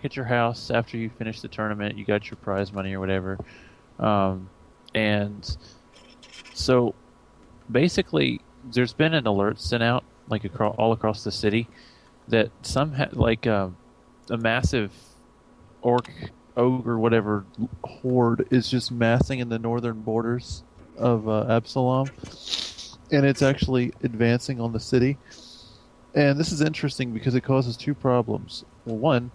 at your house after you finish the tournament. You got your prize money or whatever, and so basically, there's been an alert sent out like all across the city that a massive orc, ogre, whatever horde is just massing in the northern borders of Absalom, and it's actually advancing on the city. And this is interesting because it causes two problems. Well, one,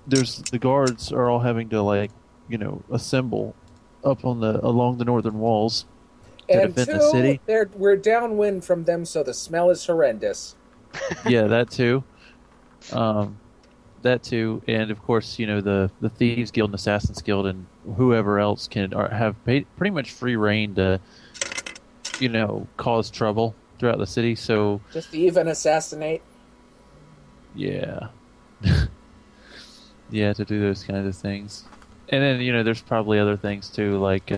there's the guards are all having to assemble up along the northern walls to and defend the city. We're downwind from them, so the smell is horrendous. Yeah, that too. That too, and of course, the Thieves Guild and Assassins Guild and whoever else have pretty much free reign to, cause trouble throughout the city. So just even assassinate. Yeah, yeah, to do those kinds of things, and then there's probably other things too, like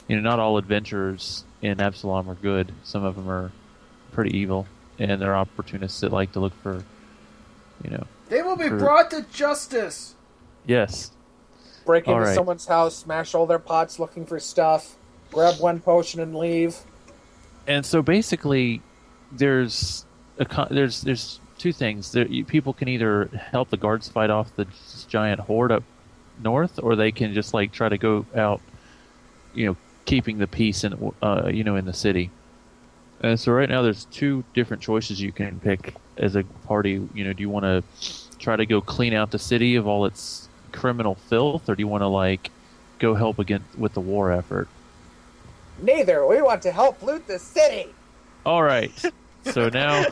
not all adventurers in Absalom are good. Some of them are pretty evil, and they're opportunists that like to look for, They will be brought to justice. Yes. Break into someone's house, smash all their pots looking for stuff, grab one potion and leave. And so basically, there's two things. People can either help the guards fight off the giant horde up north, or they can just try to go out, keeping the peace in in the city. And so right now, there's two different choices you can pick as a party. Do you want to try to go clean out the city of all its criminal filth, or do you want to go help with the war effort? Neither. We want to help loot the city. All right. So now.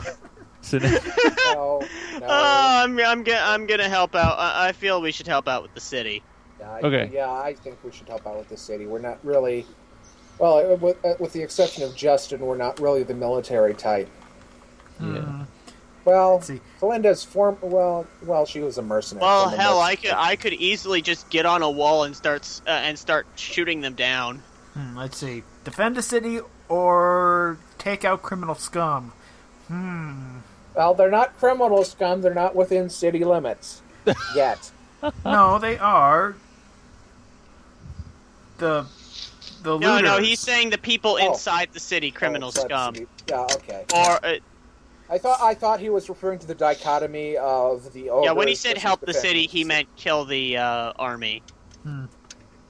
No. I'm gonna help out. I feel we should help out with the city. Okay. Yeah, I think we should help out with the city. We're not really. Well, with the exception of Justin, we're not really the military type. Yeah. Well, Felinda's well, she was a mercenary. Well, hell, I could easily just get on a wall and start shooting them down. Let's see. Defend the city or take out criminal scum. Well, they're not criminal scum. They're not within city limits yet. No, they are. The looters. No, he's saying the people inside the city, criminal scum. Yeah, okay. Or I thought he was referring to the dichotomy of the ogres. Yeah, when he said help the city, he meant kill the army.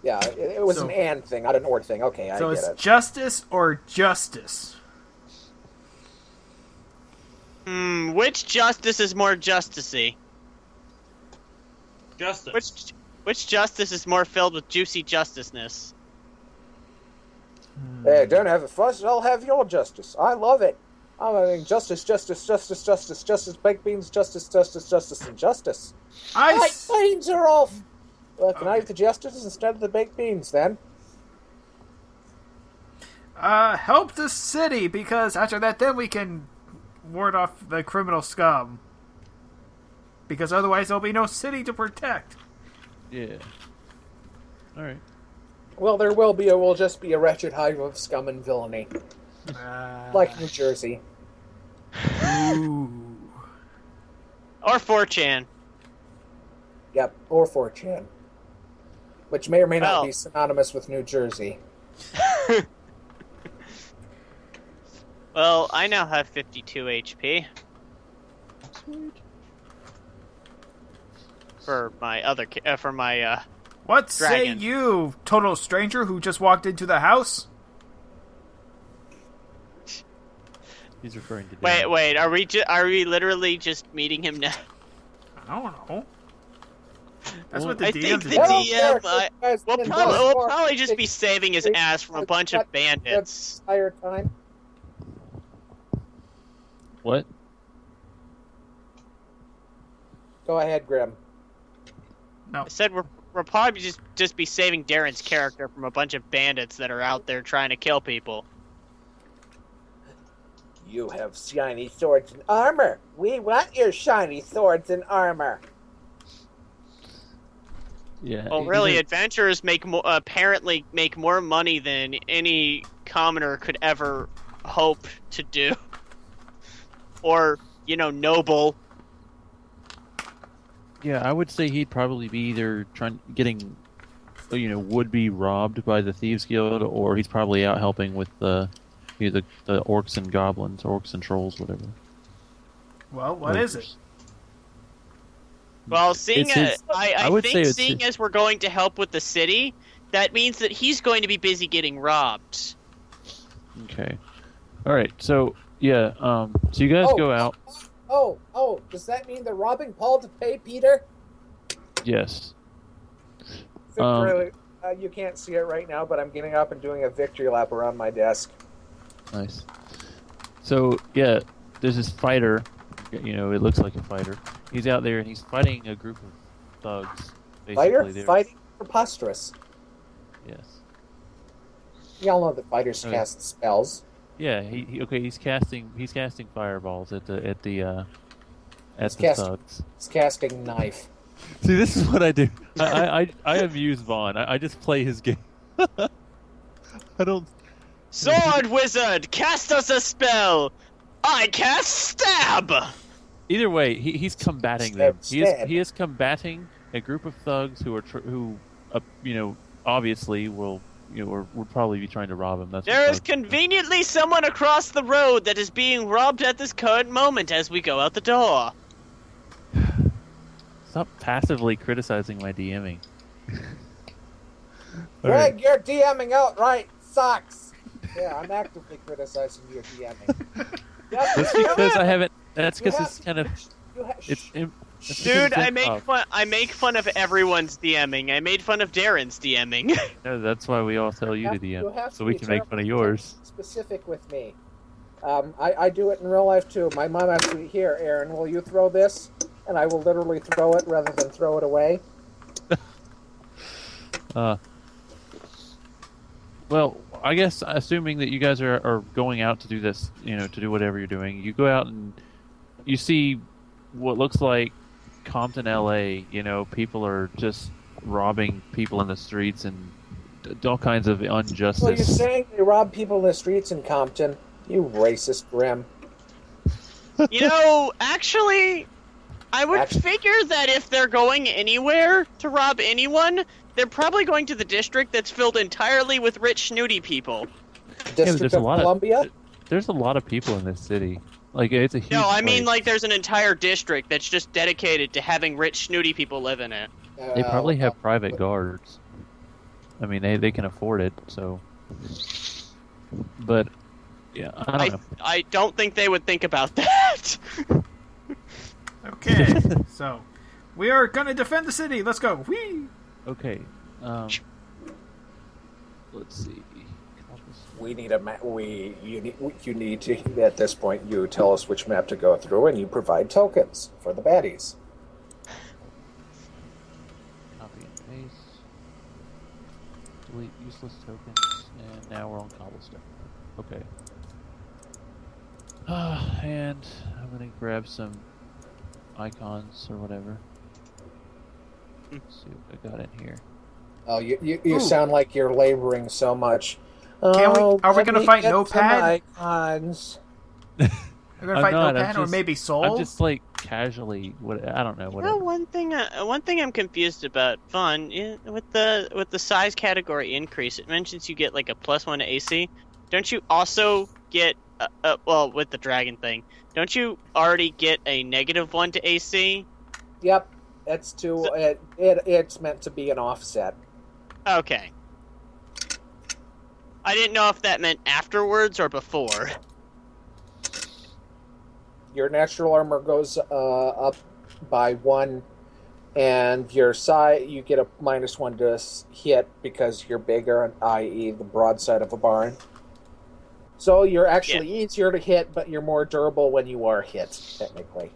Yeah, it was an and thing, not an or thing. Okay, I get it. So it's justice or justice? Which justice is more justicey? Justice. Which justice is more filled with juicy justiceness? Hey, don't have a fuss. I'll have your justice. I love it. I'm having justice, baked beans, justice, and justice. Baked beans are off. Well, can I have the justice instead of the baked beans, then? Help the city, because after that, then we can ward off the criminal scum. Because otherwise, there'll be no city to protect. Yeah. All right. Well, there will be. It will just be a wretched hive of scum and villainy. Like New Jersey. Ooh. Or 4chan. Yep, or 4chan. Which may or may not be synonymous with New Jersey. Well, I now have 52 HP. Sweet. For my other... What dragon. say you, total stranger who just walked into the house? He's referring to Dan. Wait, are we literally just meeting him now? I don't know. That's what the I DM think the DM will probably just be saving his ass from a bunch of bandits. Entire time. What? Go ahead, Grim. No. I said we're probably just be saving Darren's character from a bunch of bandits that are out there trying to kill people. You have shiny swords and armor. We want your shiny swords and armor. Yeah. Well, really, adventurers apparently make more money than any commoner could ever hope to do. Or, noble. Yeah, I would say he'd probably be either getting, would be robbed by the Thieves Guild, or he's probably out helping with the orcs and goblins, orcs and trolls, whatever. Well, what is it? Well, seeing I would say seeing as we're going to help with the city, that means that he's going to be busy getting robbed. Okay. All right. So yeah. So you guys go out. Oh! Does that mean they're robbing Paul to pay Peter? Yes. Victory, you can't see it right now, but I'm getting up and doing a victory lap around my desk. Nice. So yeah, there's this fighter. It looks like a fighter. He's out there and he's fighting a group of thugs. Basically, Fighting preposterous. Yes. Y'all know that fighters cast spells. Yeah, he's casting fireballs at the thugs. He's casting knife. See, this is what I do. I amuse Vaughn. I just play his game. I don't. Sword wizard, cast us a spell. I cast stab. Either way, he's combating them. He is combating a group of thugs who obviously will would probably be trying to rob him. There is conveniently someone across the road that is being robbed at this current moment as we go out the door. Stop passively criticizing my DMing. Greg, right. Your DMing outright sucks. Yeah, I'm actively criticizing your DMing. That's because I haven't. That's because it's kind of. Dude, I make fun of everyone's DMing. I made fun of Darren's DMing. No, that's why we all tell you to DM, so we can make fun of yours. Specific with me. I do it in real life too. My mom actually, here, Aaron, will you throw this? And I will literally throw it rather than throw it away. Well, I guess assuming that you guys are going out to do this, to do whatever you're doing, you go out and you see what looks like Compton, LA. People are just robbing people in the streets and all kinds of injustice. Well, you're saying they rob people in the streets in Compton? You racist Grim. Actually, I would figure that if they're going anywhere to rob anyone, they're probably going to the district that's filled entirely with rich, snooty people. District of Columbia? There's a lot of people in this city. Like, it's a huge mean, like, there's an entire district that's just dedicated to having rich, snooty people live in it. They probably have private guards. I mean, they can afford it, so... But, yeah, I don't know. I don't think they would think about that. Okay, so we are gonna defend the city. Let's go. Whee! Okay. Let's see. We need a map. You need to, at this point, you tell us which map to go through, and you provide tokens for the baddies. Copy and paste. Delete useless tokens, and now we're on cobblestone. Okay. And I'm gonna grab some icons or whatever. Let's see what I got in here. Oh, you sound like you're laboring so much. Are we going to fight Notepad? Icons. We're going to fight Notepad or maybe Soul? I'm just like casually. I don't know. Whatever. One thing I'm confused about. Fun with the size category increase. It mentions you get like a +1 to AC. Don't you also get with the dragon thing? Don't you already get a -1 to AC? Yep, it's it's meant to be an offset. Okay. I didn't know if that meant afterwards or before. Your natural armor goes up by 1, and your side you get a -1 to hit because you're bigger, i.e. the broadside of a barn. So you're actually easier to hit, but you're more durable when you are hit, technically.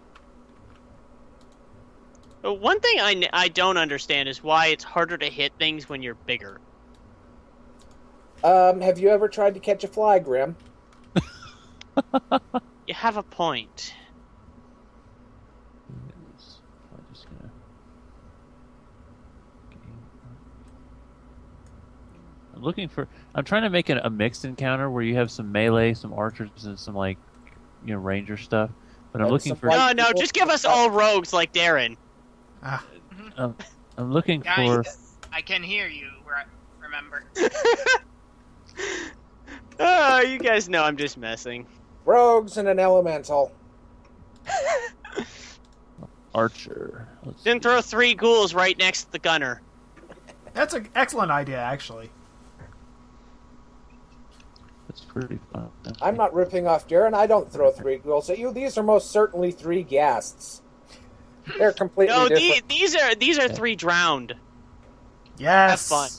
But one thing I don't understand is why it's harder to hit things when you're bigger. Have you ever tried to catch a fly, Grim? You have a point. I'm trying to make a mixed encounter where you have some melee, some archers, and some ranger stuff. But I'm looking for. No, just give us all rogues like Darren. I'm looking Guys, for. I can hear you. Remember? Oh, you guys know I'm just messing. Rogues and an elemental. Archer. Then throw 3 ghouls right next to the gunner. That's an excellent idea, actually. That's pretty fun. I'm not ripping off Darren. I don't throw 3 ghouls at you. These are most certainly 3 ghasts. They're completely No, different. these are 3 drowned. Yes. Have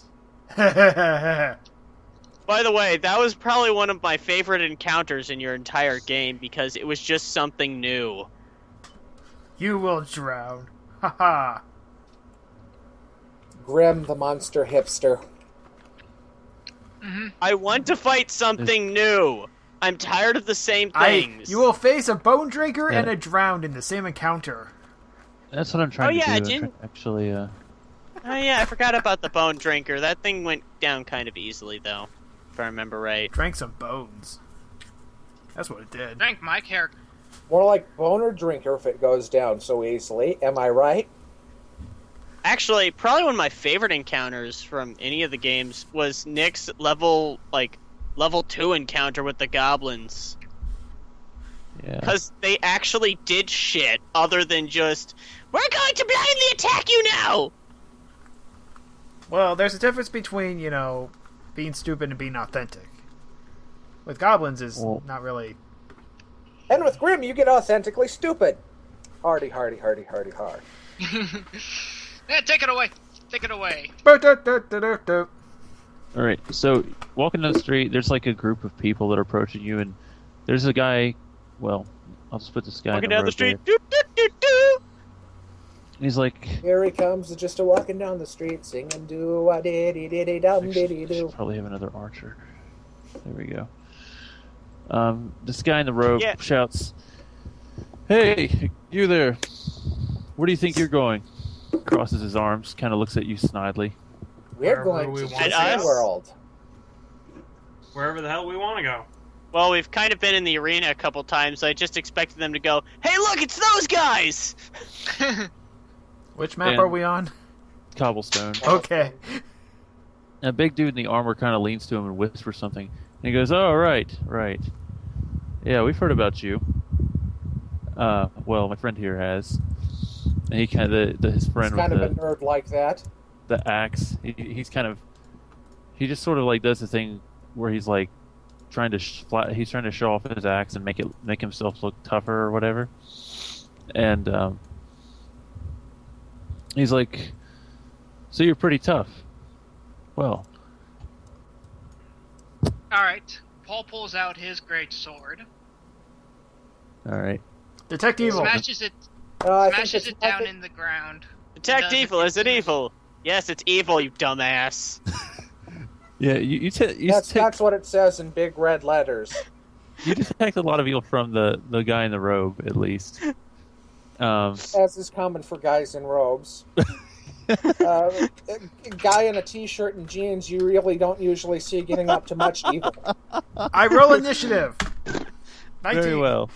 fun. By the way, that was probably one of my favorite encounters in your entire game because it was just something new. You will drown. Haha. Grim the monster hipster. I want to fight something new. I'm tired of the same things. You will face a bone drinker and Yeah. a drowned in the same encounter. That's what I'm trying to do. didn't... Actually, Oh yeah, I forgot about the bone drinker. That thing went down kind of easily, though, if I remember right. Drank some bones. That's what it did. Drank my character. More like boner drinker if it goes down so easily. Am I right? Actually, probably one of my favorite encounters from any of the games was Nick's level 2 encounter with the goblins. yeah. Because they actually did shit other than just, we're going to blindly attack you now! Well, there's a difference between, being stupid and being authentic. With goblins is not really... And with Grim, you get authentically stupid. Hardy, hardy, hardy, hardy, hard. Yeah, take it away. Take it away. Ba-da-da-da-da-da. All right. So walking down the street, there's like a group of people that are approaching you, and there's a guy. Well, I'll just put this guy Walking in down the road street, there. doo doo doo doo! And he's like, Here he comes, just a walking down the street, singing do a diddy diddy dum diddy I do. should probably have another archer. There we go. This guy in the robe Yeah. shouts, "Hey, you there! Where do you think you're going?" Crosses his arms, kind of looks at you snidely. We're Wherever going we to want to Disney go. World. Wherever the hell we want to go. Well, we've kind of been in the arena a couple times. I just expected them to go, hey, look, it's those guys! Which map And- are we on? Cobblestone. Okay. And a big dude in the armor kind of leans to him and whispers something. And he goes, "Oh, right. Yeah, we've heard about you. Well, my friend here has." And he kind of his friend He's kind with of a nerd like that. the axe. He's kind of he just sort of like does the thing where he's like trying to he's trying to show off his axe and make himself look tougher or whatever. And he's like, "So you're pretty tough." Well, Alright. Paul pulls out his great sword. all right. Detect evil. Smashes it I think smashes it's- it I down think- in the ground. Detect Doesn't evil, is it it? evil? Yes, it's evil, you dumbass. Yeah, you That's what it says in big red letters. you detect a lot of evil from the guy in the robe, at least. As is common for guys in robes. A guy in a t-shirt and jeans you really don't usually see getting up to much evil. I roll initiative. 19. Very well.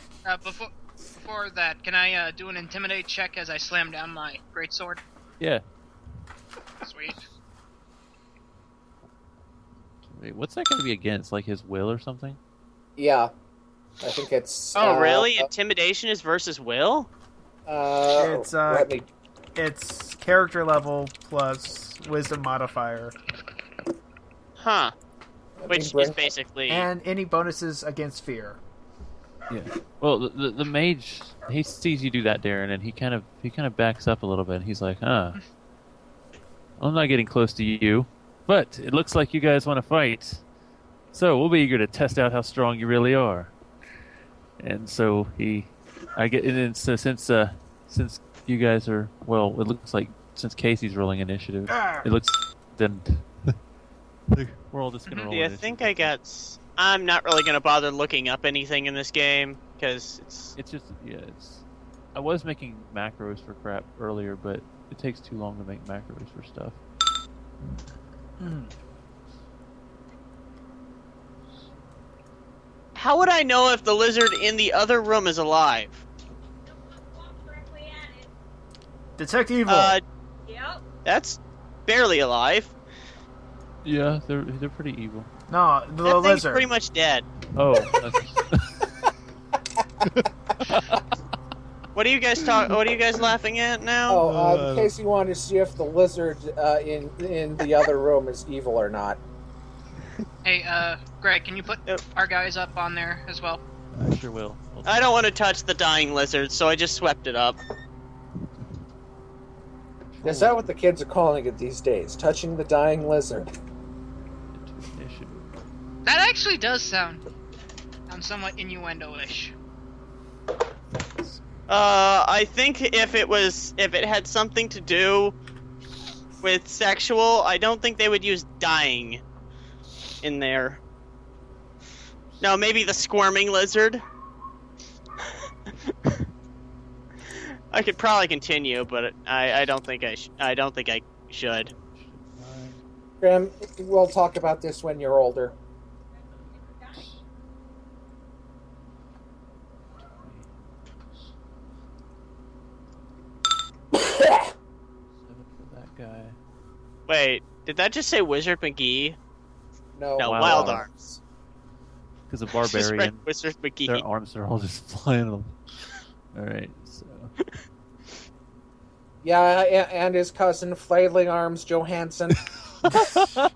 Before that, can I do an intimidate check as I slam down my greatsword? Yeah. Sweet. Wait, what's that going to be against? Like his will or something? Yeah. I think it's... Oh, really? Intimidation is versus will? It's, let me... It's character level plus wisdom modifier. Huh. let me Which bring- is basically... And any bonuses against fear. Yeah. Well, the mage, he sees you do that, Darren, and he kind of backs up a little bit. And he's like, I'm not getting close to you, but it looks like you guys want to fight. So we'll be eager to test out how strong you really are." And so since you guys are, well, it looks like since Casey's rolling initiative, it looks then we're all just gonna roll. Do you initiative. think I got... I'm not really going to bother looking up anything in this game, because It's just, yeah, I was making macros for crap earlier, but it takes too long to make macros for stuff. How would I know if the lizard in the other room is alive? Detect evil. Yep. That's barely alive. Yeah, they're pretty evil. No, the That thing's lizard. pretty much dead. Oh, that's... What are you guys What are you guys laughing at now? Oh, Casey wanted to see if the lizard in the other room is evil or not. Hey, Greg, can you put our guys up on there as well? I sure will. I don't want to touch the dying lizard, so I just swept it up. Is that what the kids are calling it these days? Touching the dying lizard. That actually does sound somewhat innuendo-ish. I think if it had something to do with sexual, I don't think they would use dying in there. No, maybe the squirming lizard. I could probably continue, but I don't think I should. Graham, we'll talk about this when you're older. That guy. Wait, did that just say Wizard McGee? No, No, Wild Wild Arms. Arms. Because a Just read barbarian, Wizard McGee. their arms are all just flying. Alright, so... Yeah, and his cousin, Flailing Arms Johansson. Alright.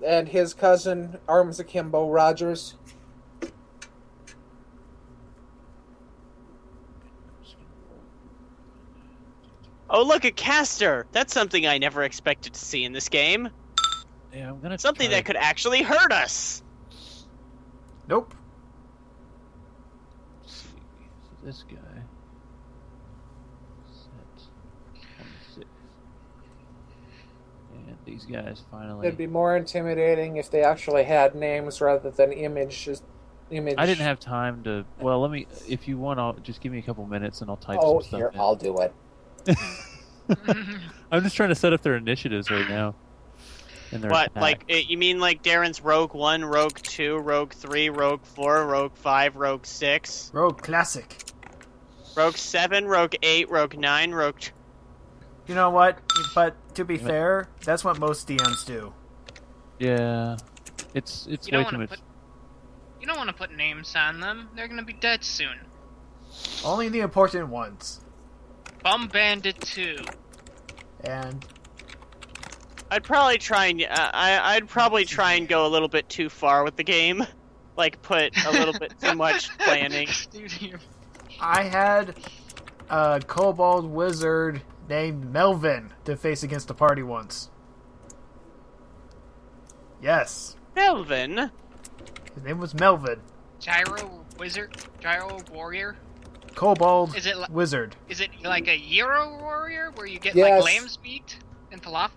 And his cousin, Arms Akimbo Rogers. Oh, look, a caster! That's something I never expected to see in this game. Yeah, I'm gonna Something try... that could actually hurt us! Nope. Let's see. So this guy... Set 26. And these guys finally... It'd be more intimidating if they actually had names rather than images. I didn't have time to... Well, let me... If you want, I'll just give me a couple minutes and I'll type Oh, some stuff here, in. I'll do it. I'm just trying to set up their initiatives right now. And their What, attack. like, you mean like Darren's Rogue 1, Rogue 2, Rogue 3, Rogue 4, Rogue 5, Rogue 6, Rogue Classic. Rogue 7, Rogue 8, Rogue 9, Rogue... You know what? But to be fair, that's what most DMs do. Yeah. It's You way don't too want much... to You don't want to put names on them. They're gonna be dead soon. Only the important ones. Bum Bandit 2. And I'd probably try and I'd probably try and go a little bit too far with the game, like put a little bit too much planning. I had a kobold wizard named Melvin to face against the party once. Yes, Melvin, his name was Melvin. Gyro Wizard? Gyro Warrior? Kobold Is it wizard. Is it like a Euro Warrior where you get Yes. like lamb's meat and falafel?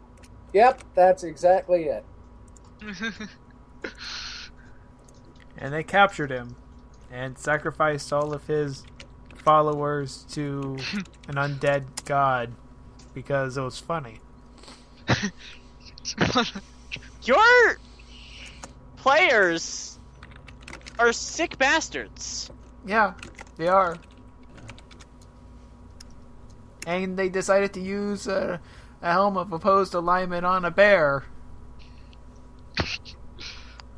Yep, that's exactly it. And they captured him and sacrificed all of his followers to an undead god because it was funny. your players are sick bastards. Yeah, they are. And they decided to use a helm of opposed alignment on a bear.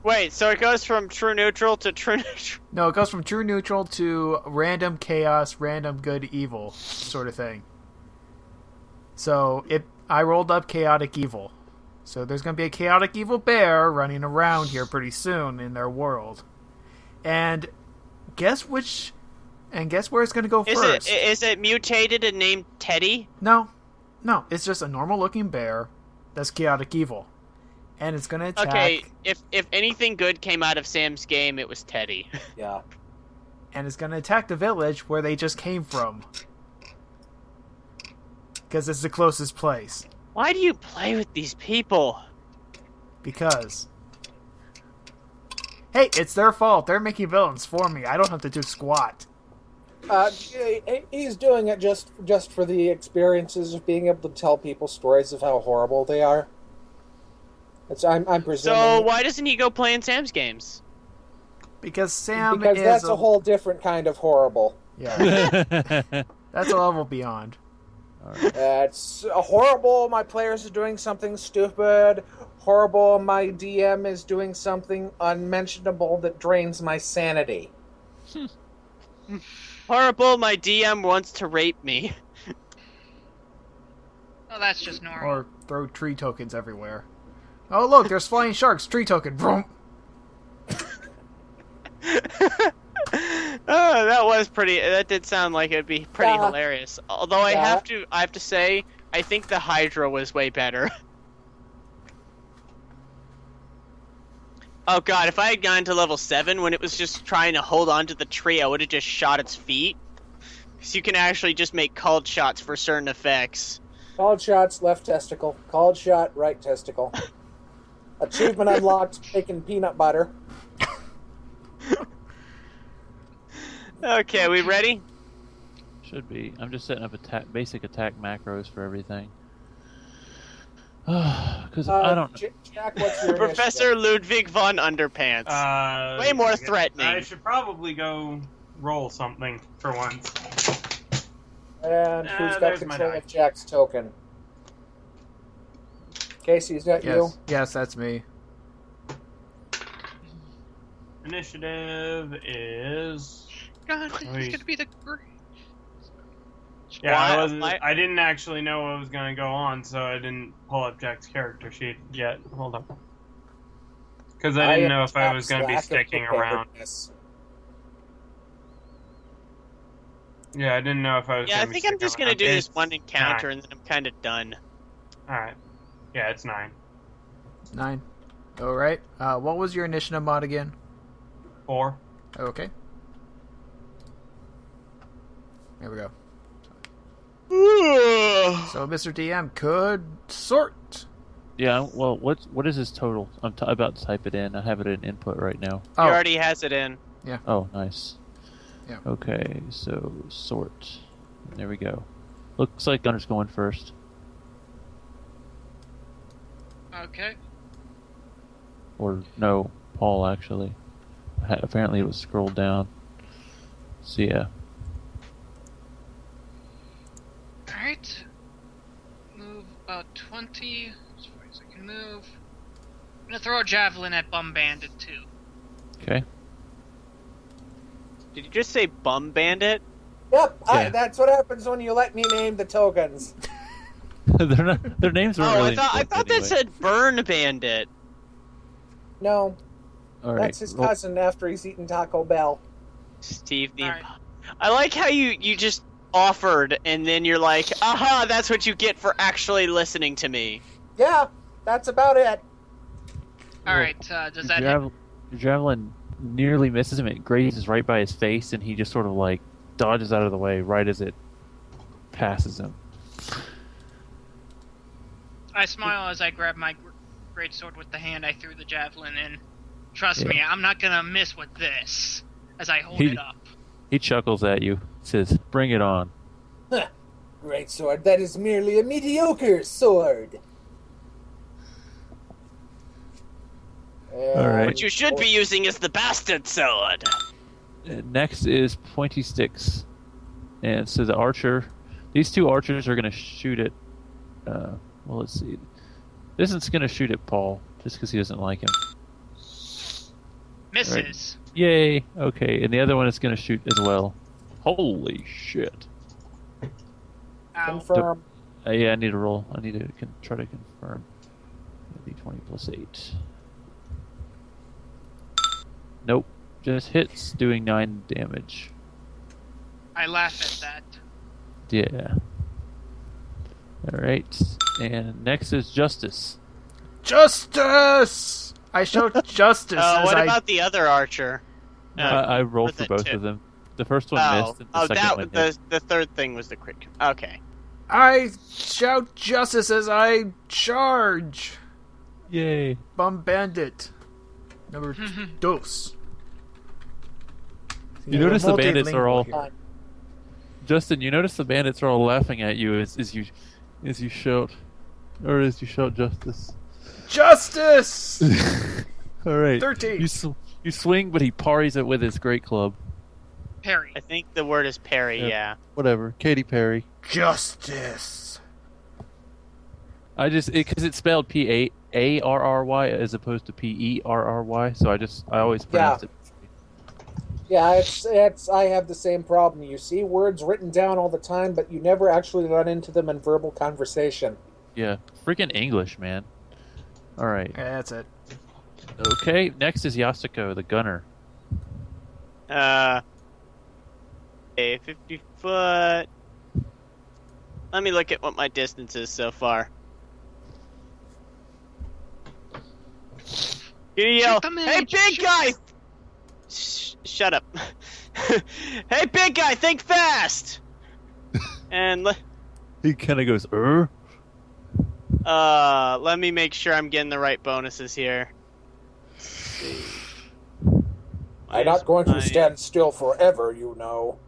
Wait, so it goes from true neutral to true neutral? No, it goes from true neutral to random chaos, random good evil sort of thing. So I rolled up chaotic evil. So there's going to be a chaotic evil bear running around here pretty soon in their world. And guess where it's going to go first? Is it mutated and named Teddy? No, it's just a normal looking bear that's chaotic evil. And it's going to attack. Okay, if anything good came out of Sam's game, it was Teddy. Yeah. And it's going to attack the village where they just came from. Because it's the closest place. Why do you play with these people? Because, hey, it's their fault. They're making villains for me. I don't have to do squat. He's doing it just for the experiences of being able to tell people stories of how horrible they are. I'm presuming. So why doesn't he go play in Sam's games? Because Sam Because is that's a whole different kind of horrible. Yeah. That's a level beyond. It's horrible. My players are doing something stupid. Horrible. My DM is doing something unmentionable that drains my sanity. Horrible. My DM wants to rape me. Oh, that's just normal. Or throw tree tokens everywhere. Oh, look, there's flying sharks. Tree token. Vroom. Oh, that was pretty. That did sound like it'd be pretty hilarious. Although I have to say, I think the Hydra was way better. Oh god, if I had gone to level 7 when it was just trying to hold on to the tree, I would have just shot its feet. Because you can actually just make called shots for certain effects. Called shots, left testicle. Called shot, right testicle. Achievement unlocked, making peanut butter. Okay, we ready? Should be. I'm just setting up basic attack macros for everything. Because I don't know. Jack, what's your Professor Ludwig von Underpants. Way more threatening. I should probably go roll something for once. And who's got there's my control die. of Jack's token? Casey, is that you? Yes, that's me. Initiative is... God, it's gonna be the. Yeah, I didn't actually know what was going to go on, so I didn't pull up Jack's character sheet yet. Hold on. Because I didn't know if I was going to be sticking around. Yeah, I didn't know if I was Yeah, I going to be think I'm just going to do around. this one encounter 9. and then I'm kind of done. Alright. Yeah, it's 9. 9. Alright. What was your initiative mod again? 4. Okay. There we go. So Mr. DM could sort. Yeah, well, what is his total? I'm about to type it in. I have it in input right now. He already has it in. Oh, nice. Yeah. Okay, so sort. There we go. Looks like Gunner's going first. Okay. Or no, Paul actually. Apparently it was scrolled down. So yeah. Alright. Move about 20 as far as I can move. I'm gonna throw a javelin at Bum Bandit too. Okay. Did you just say Bum Bandit? Yep, Yeah. that's what happens when you let me name the tokens. They're not. Their names are really. I thought that said Burn Bandit. No, All right. that's his cousin after he's eaten Taco Bell. Steve the Alright. I like how you just offered and then you're like, aha, that's what you get for actually listening to me. Yeah, that's about it. Alright, does that hit? Your javelin nearly misses him. It grazes right by his face, and he just sort of like dodges out of the way right as it passes him. I smile as I grab my greatsword with the hand I threw the javelin in. Trust Yeah. me, I'm not gonna miss with this. As I hold it up. He chuckles at you, says, "Bring it on." Great sword, that is merely a mediocre sword. All right. What you should be using is the bastard sword. Next is pointy sticks, and so the archer. These two archers are going to shoot at. Well, let's see. This one's going to shoot at Paul just because he doesn't like him. Misses. Yay! Okay, and the other one is going to shoot as well. Holy shit! Ow. Confirm. Yeah, I need to roll. I need to try to confirm. D20 plus 8. Nope. Just hits, doing 9 damage. I laugh at that. Yeah. Alright. And next is Justice. Justice! I show justice as What I... about the other archer? I rolled was for it both two? of them. The first one missed, and the second one hit. the third thing was the crit. Okay. I shout justice as I charge. Yay. Bum Bandit. Number dos. You notice the bandits are all... Multilingual here. Justin, you notice the bandits are all laughing at you as you shout... Or as you shout justice. Justice! Alright. 13. You swing, but he parries it with his great club. Parry. I think the word is parry. Yeah. Whatever, Katy Perry. Justice. I just because it's spelled P-A-R-R-Y as opposed to P-E-R-R-Y, so I always pronounce it. Yeah, it's. I have the same problem. You see words written down all the time, but you never actually run into them in verbal conversation. Yeah, freaking English, man. All right. Yeah, that's it. Okay, next is Yasuko, the gunner. A 50 foot. Let me look at what my distance is so far. You yell, Shoot the man, "Hey, big shoot guy!" Shut up. Hey, big guy, think fast. And He kind of goes, let me make sure I'm getting the right bonuses here. Let's see. I'm not going to stand still forever, you know.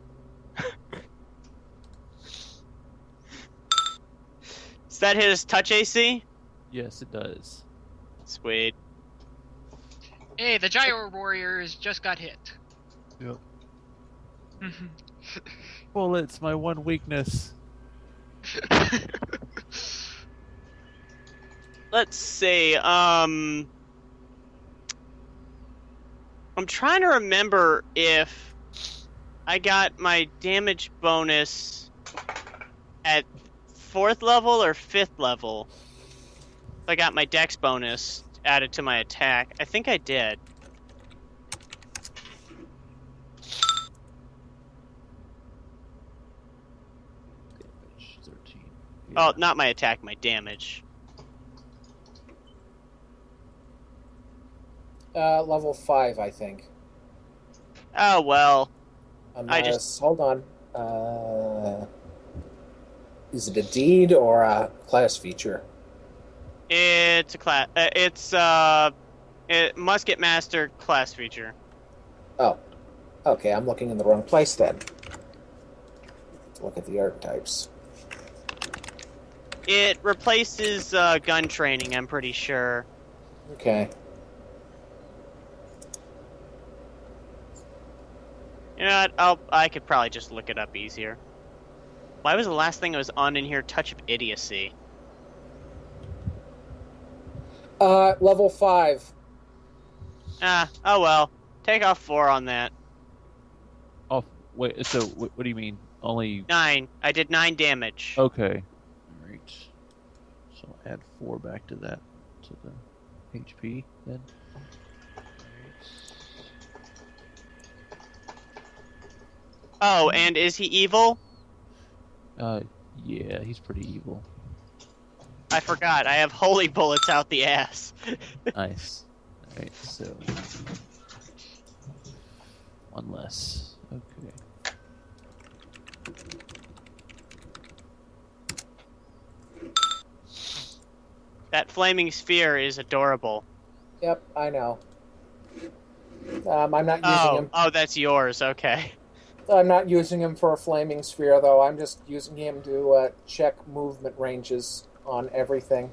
Does that hit his touch AC? Yes, it does. Sweet. Hey, the Gyro Warriors just got hit. Yep. Bullets, my one weakness. Let's see. I'm trying to remember if I got my damage bonus at 4th level or 5th level. I got my dex bonus added to my attack. I think I did. Damage 13. Oh, not my attack, my damage. Level 5, I think. Oh, well. Hold on. Is it a deed or a class feature? It's a class. Musket Master class feature. Oh. Okay, I'm looking in the wrong place then. Let's look at the archetypes. It replaces gun training, I'm pretty sure. Okay. You know what? I could probably just look it up easier. Why was the last thing I was on in here Touch of Idiocy? Level 5. Oh well. Take off 4 on that. Oh, wait, so what do you mean? Only... 9. I did 9 damage. Okay. Alright. So add 4 back to that. To the HP, then. Oh, and is he evil? Yeah, he's pretty evil. I forgot. I have holy bullets out the ass. Nice. Alright, so... 1 less. Okay. That flaming sphere is adorable. Yep, I know. I'm not using him. Oh, that's yours. Okay. I'm not using him for a flaming sphere, though. I'm just using him to check movement ranges on everything.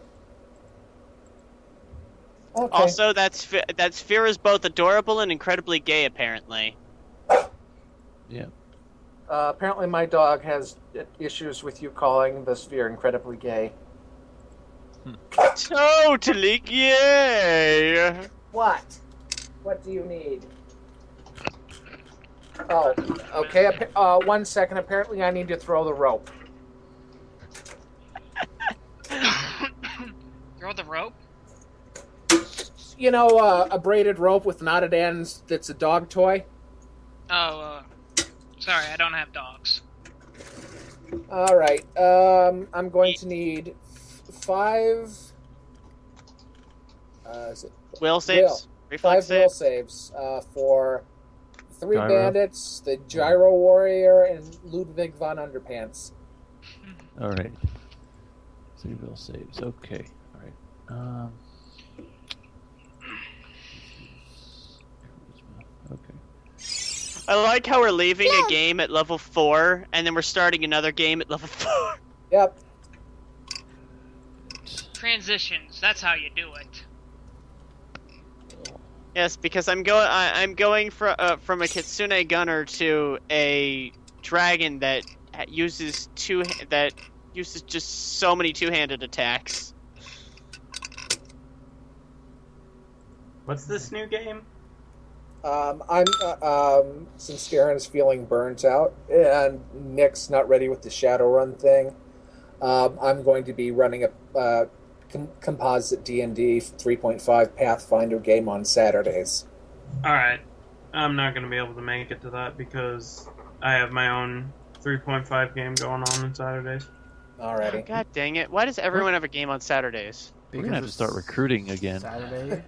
Okay. Also, that sphere is both adorable and incredibly gay, apparently. Yeah. Apparently my dog has issues with you calling the sphere incredibly gay. Totally gay! What? What do you need? Oh, okay. 1 second. Apparently I need to throw the rope. Throw the rope? You know, a braided rope with knotted ends that's a dog toy? Oh, sorry, I don't have dogs. Alright, I'm going to need 5... is it? Will saves? Reflex 5 will saves? saves for 3 Gyro. bandits, the Gyro Warrior, and Ludwig von Underpants. Alright. 3 will saves. Okay. Alright. Okay. I like how we're leaving a game at level 4, and then we're starting another game at level 4. Yep. Transitions, that's how you do it. Yes, because I'm going from a Kitsune Gunner to a dragon that uses just so many two-handed attacks. What's this new game? Since Darren's feeling burnt out and Nick's not ready with the Shadowrun thing, I'm going to be running a composite D&D 3.5 Pathfinder game on Saturdays. All right, I'm not going to be able to make it to that because I have my own 3.5 game going on Saturdays. Alrighty. Oh, God dang it! Why does everyone have a game on Saturdays? We're gonna have to start recruiting again. Saturday.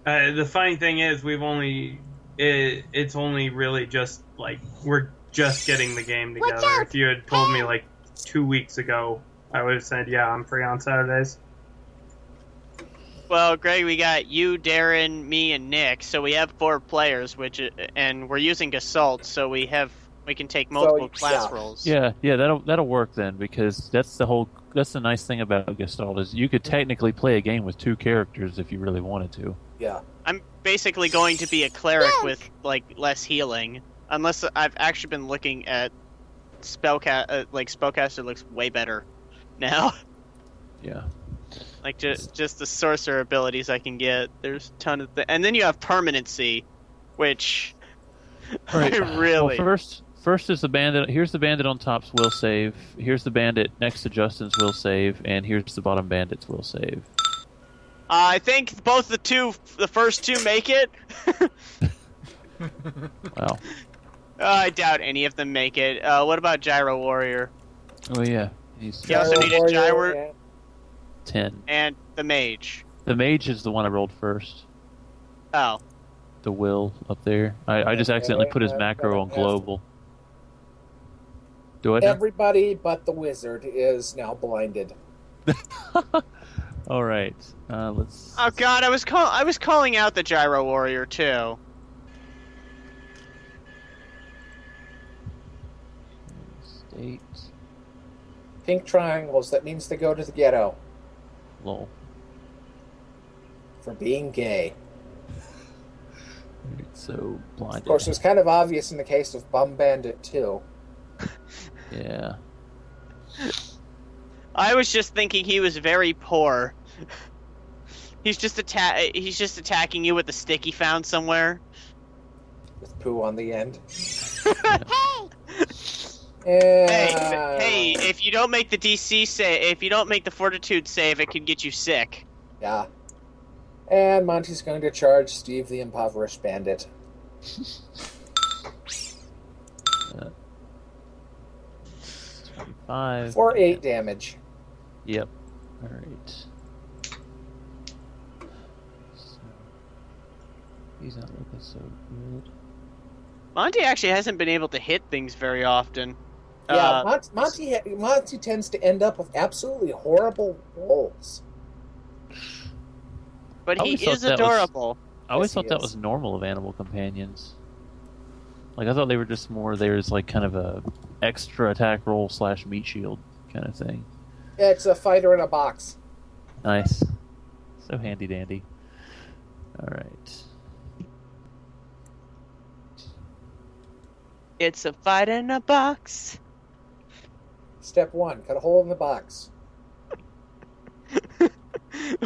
The funny thing is, it's only really just like we're just getting the game together. If you had told me like 2 weeks ago, I would have said, yeah, I'm free on Saturdays. Well, Greg, we got you, Darren, me, and Nick, so we have 4 players, and we're using Assault, so we can take multiple class roles. Yeah, that'll work then, because that's the nice thing about Gestalt is you could technically play a game with 2 characters if you really wanted to. Yeah. I'm basically going to be a cleric with like less healing, unless I've actually been looking at Spellcaster looks way better now. Yeah. Like just the sorcerer abilities I can get. There's a ton of and then you have permanency, which Right. I really. Well, first is the bandit. Here's the bandit on top's will save. Here's the bandit next to Justin's will save, and here's the bottom bandit's will save. I think both the first 2 make it. Wow. I doubt any of them make it. What about Gyro Warrior? Oh yeah, You also need a Gyro 10. and the Mage. The mage is the one I rolled first. Oh. The will up there. I just accidentally put his macro on global. Do I? Everybody but the wizard is now blinded. All right. Let's. Oh God, I was calling out the Gyro Warrior too. State. Pink triangles, that means to go to the ghetto. Lol. For being gay. So blinded. Of course, it was kind of obvious in the case of Bum Bandit too. Yeah. I was just thinking he was very poor. He's just attacking you with the stick he found somewhere. With poo on the end. Hey, if you don't make the DC save, if you don't make the Fortitude save, it can get you sick. Yeah. And Monty's going to charge Steve the Impoverished Bandit. 25. For 8 damage. Yep. All right. So, he's not looking so good. Monty actually hasn't been able to hit things very often. Yeah, Monty tends to end up with absolutely horrible rolls. But he is that adorable. I always Yes, thought he that is. was normal of animal companions. Like I thought they were just more there's like kind of a extra attack roll / meat shield kind of thing. Yeah, it's a fighter in a box. Nice. So handy dandy. All right. It's a fight in a box. Step 1, cut a hole in the box.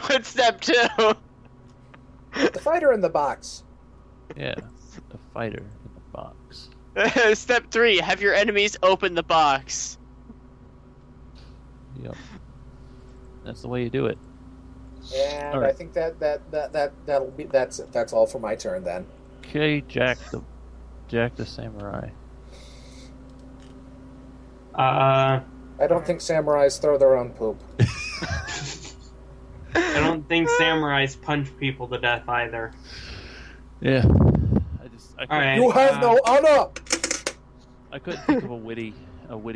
What's step 2? Put the fighter in the box. Yeah. The fighter in the box. Step 3, have your enemies open the box. Yep. That's the way you do it. And All right. I think that'll be that's it. That's all for my turn then. Okay, Jack the samurai. I don't think samurais throw their own poop. I don't think samurais punch people to death either. Yeah. I couldn't, right. You have no honor. I couldn't think of a witty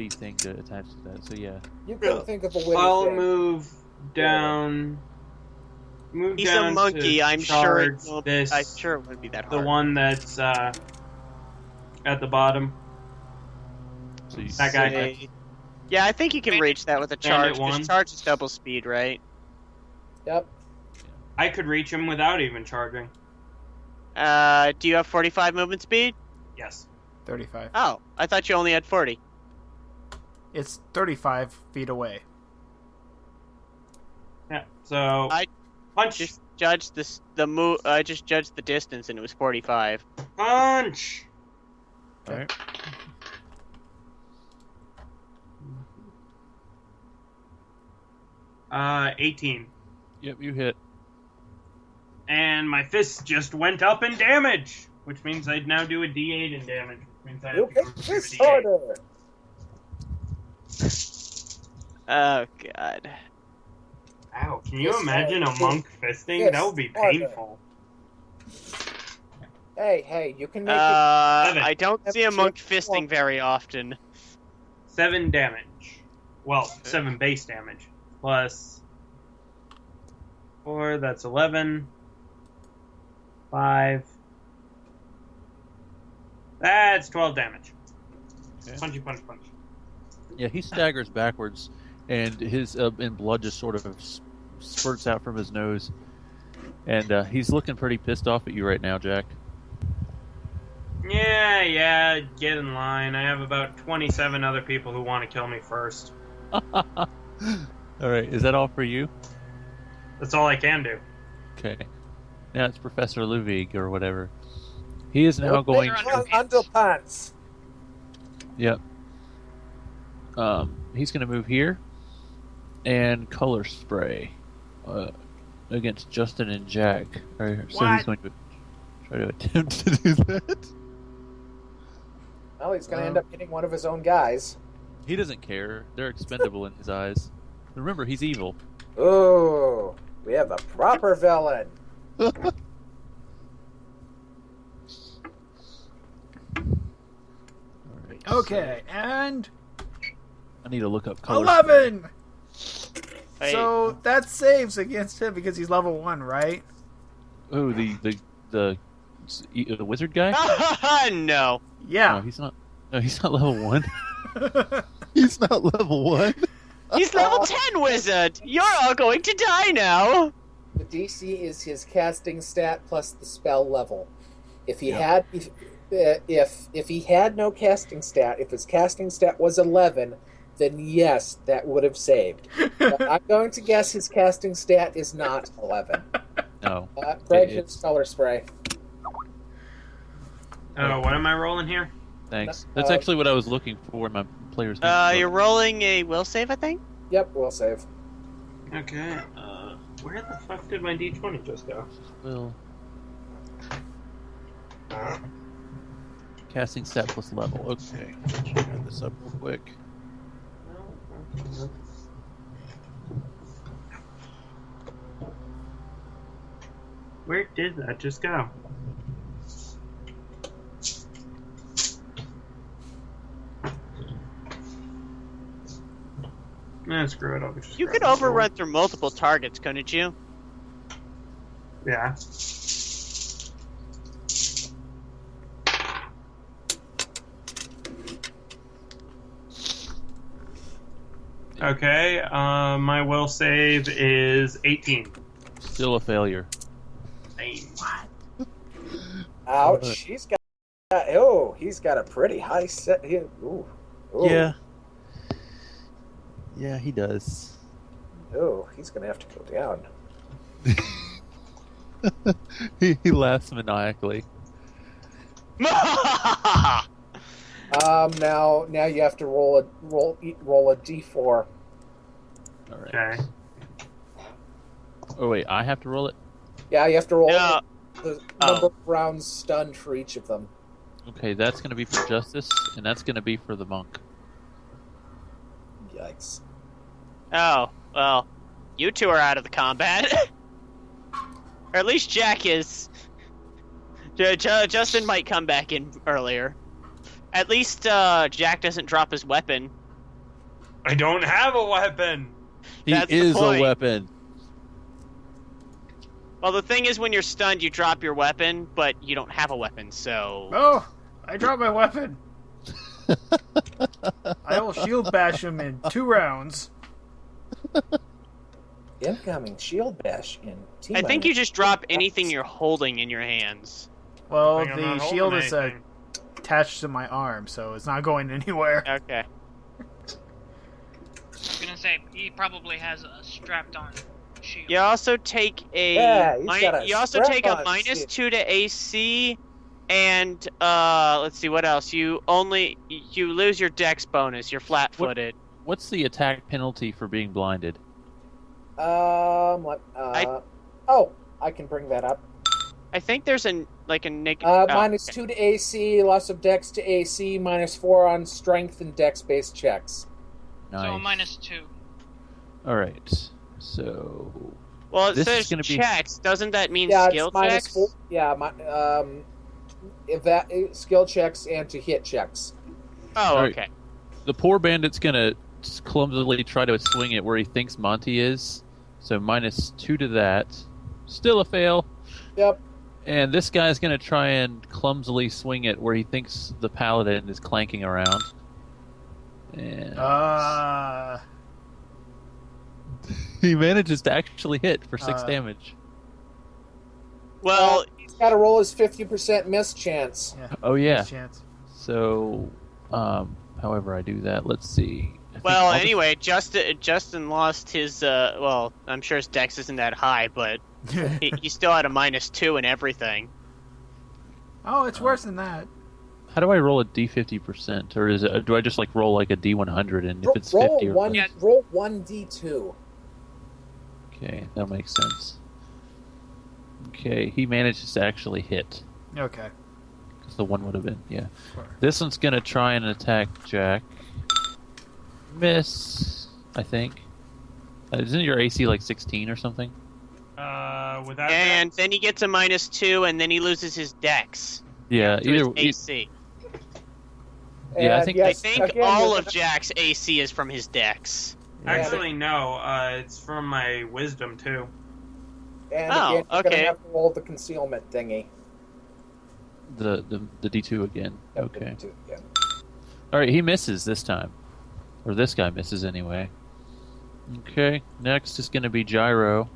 thing to attach to that. So yeah. You couldn't think of a witty I'll thing. move down. He's a monkey. To I'm sure it this, wouldn't be that the hard. one that's at the bottom. So you, That guy. Yeah, I think you can reach that with a charge. Bandit one. Because charge is double speed, right? Yep. I could reach him without even charging. Do you have 45 movement speed? Yes. 35. Oh, I thought you only had 40. It's 35 feet away. Yeah. So I punch. just judged this. I just judged the distance, and it was 45. Punch. All right. 18. Yep, you hit. And my fist just went up in damage, which means I'd now do a D8 in damage. Which means I You have to hit go this through a D8. harder. Oh God. Ow, can you This imagine a harder. monk fisting? This That would be harder. painful. Hey, you can make it. I don't see a monk Chip, fisting very often. 7 damage. Well, 7 base damage. Plus 4, that's 11. 5. That's 12 damage. Okay. Punchy, punch, punch. Yeah, he staggers backwards, and his and blood just sort of spurts out from his nose, and he's looking pretty pissed off at you right now, Jack. Yeah, get in line. I have about 27 other people who want to kill me first. All right, is that all for you? That's all I can do. Okay. Now it's Professor Ludwig or whatever. He is now Nope, going. They're long underpants. Yep. He's going to move here and color spray against Justin and Jack. So he's What? going to try to attempt to do that. Well, he's going to end up hitting one of his own guys. He doesn't care. They're expendable in his eyes. Remember, he's evil. Ooh, we have a proper villain. Alright, Okay, and I need to look up color. 11. Wait, So that saves against him because he's level 1, right? Oh, the wizard guy? no. No, Yeah. he's not. No, he's not level 1. He's not level 1. He's level 10 wizard. You're all going to die now. The DC is his casting stat plus the spell level. If he Yeah. had, if he had no casting stat, if his casting stat was 11, then yes, that would have saved. But I'm going to guess his casting stat is not 11. No. Greg, It's- his color spray. Oh, what am I rolling here? Thanks. That's actually what I was looking for in my player's You're rolling a will save, I think. Yep, we'll save. Okay, where the fuck did my D20 just go? Will. Casting stat plus level. Okay. Add this up real quick. Where did that just go? Nah, screw it. I'll just You grab could this overrun through multiple targets, couldn't you? roll. Yeah. Okay, my will save is 18. Still a failure. What? Ouch! He's got a pretty high set. Ooh. Yeah. Yeah, he does. Ooh, he's gonna have to go down. He laughs maniacally. Now you have to roll a d4. All right. Okay. Oh wait, I have to roll it. Yeah, you have to roll No. the Oh. number of rounds stunned for each of them. Okay, that's going to be for justice, and that's going to be for the monk. Yikes! Oh, well, you two are out of the combat. Or at least Jack is. Justin might come back in earlier. At least Jack doesn't drop his weapon. I don't have a weapon! He That's the is a point. weapon. Well, the thing is, when you're stunned, you drop your weapon, but you don't have a weapon, so... Oh, I dropped my weapon. I will shield bash him in 2 rounds. Incoming shield bash in T. I think you just drop anything you're holding in your hands. Well, I think I'm the not holding shield is anything. attached to my arm, so it's not going anywhere. Okay. I was gonna say he probably has a strapped-on shield. You also take a Yeah, he's got a you also take a strap-on -2 shield. to AC, and let's see what else. You lose your dex bonus. You're flat-footed. What's the attack penalty for being blinded? I can bring that up. I think there's a negative. -2 to AC, loss of dex to AC, -4 on strength and dex-based checks. Nice. So -2. All right. So Well, it this is says gonna be- checks. Doesn't that mean Yeah, skill it's checks? -4. Yeah, if that skill checks and to hit checks. Oh, Alright. okay. The poor bandit's gonna clumsily try to swing it where he thinks Monty is. So -2 to that. Still a fail. Yep. And this guy's gonna try and clumsily swing it where he thinks the paladin is clanking around. And he manages to actually hit for 6 damage. Well, He's got to roll his 50% miss chance. Oh yeah. Chance. So, however I do that, let's see. I think well. I'll just- Anyway, Justin lost his. Well, I'm sure his dex isn't that high, but he still had a -2 and everything. Oh, it's worse than that. How do I roll a d50%, or is it? Do I just roll like a d100, and if it's roll 50 or one, Yeah. roll 1d2. okay, that makes sense. Okay, he manages to actually hit. Okay. Because the one would have been, yeah. Sure. This one's gonna try and attack Jack. Miss, I think. Isn't your AC like 16 or something? With that. And then he gets a -2, and then he loses his dex. Yeah, To his either. AC. Yeah, I And think- I yes, think again, all you're of Jack's AC is from his dex. Actually, no. It's from my wisdom too. And Oh, again, you're okay. going to have to roll the concealment thingy. The D2 again. Yep, Okay. the 2, yeah. All right, he misses this time, or this guy misses anyway. Okay, next is going to be Gyro,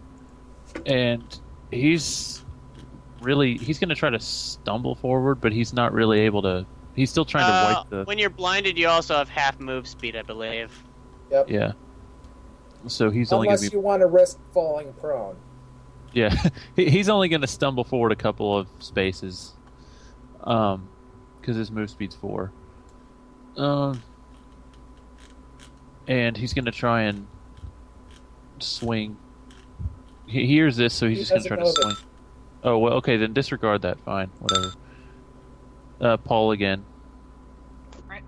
and he's going to try to stumble forward, but he's not really able to. He's still trying to wipe the. When you're blinded, you also have half move speed, I believe. Yep. Yeah. So he's only going Unless to be. you want to risk falling prone. Yeah, he's only going to stumble forward a couple of spaces, because his move speed's 4. And he's going to try and swing. He hears this, so he's He just going to try to doesn't know swing. Oh well, okay, then disregard that. Fine, whatever. Paul again. Right.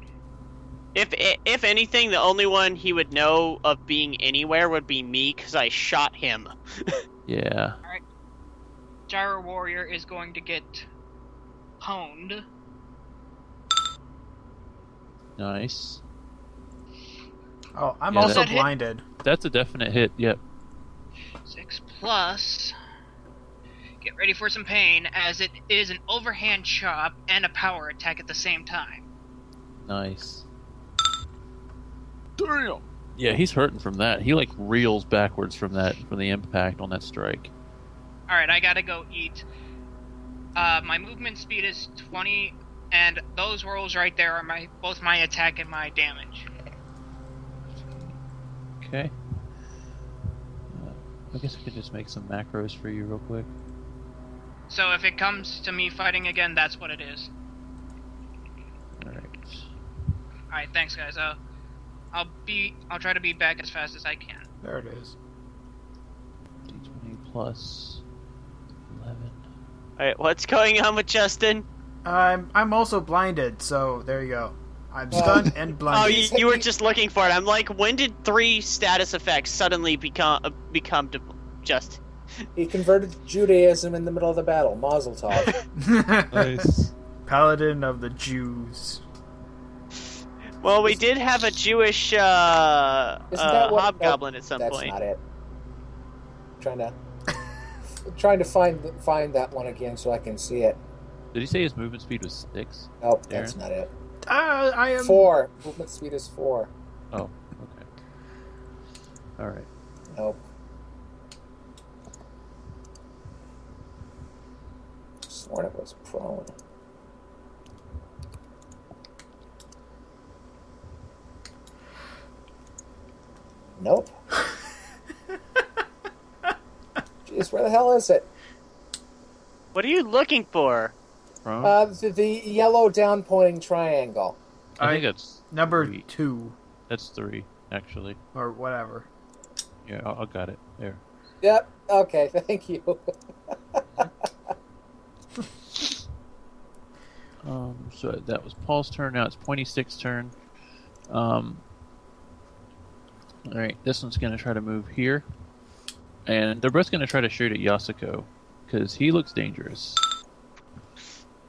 If anything, the only one he would know of being anywhere would be me, because I shot him. Yeah. Gyro Warrior is going to get honed. Nice. Oh, I'm Yeah, also that hit. blinded. That's a definite hit. Yep. 6 plus. Get ready for some pain, as it is an overhand chop and a power attack at the same time. Nice. Damn. Yeah, he's hurting from that. He reels backwards from the impact on that strike. Alright, I gotta go eat. My movement speed is 20, and those rolls right there are both my attack and my damage. Okay. I guess I could just make some macros for you real quick. So if it comes to me fighting again, that's what it is. All right. Alright, thanks guys. I'll try to be back as fast as I can. There it is. D20 plus 11. Alright, what's going on with Justin? I'm also blinded, so there you go. I'm stunned and Oh, blinded. you were just looking for it. I'm like, when did 3 status effects suddenly become just? He converted to Judaism in the middle of the battle. Mazel tov. Nice. Paladin of the Jews. Well, we did have a Jewish Isn't that what- hobgoblin at some That's point. not it. Trying to find that one again so I can see it. Did he say his movement speed was 6? Nope, that's not it. I am 4. Movement speed is 4. Oh, okay. All right. Nope. sworn it was prone. Nope. Jeez, where the hell is it? What are you looking for? Prone? The yellow down pointing triangle. I think that's number 3. 2 That's 3, actually. or whatever. Yeah, I got it. There. Yep. Okay. Thank you. So that was Paul's turn. Now it's Pointy Stick's turn. All right, this one's going to try to move here. And they're both going to try to shoot at Yasuko, because he looks dangerous.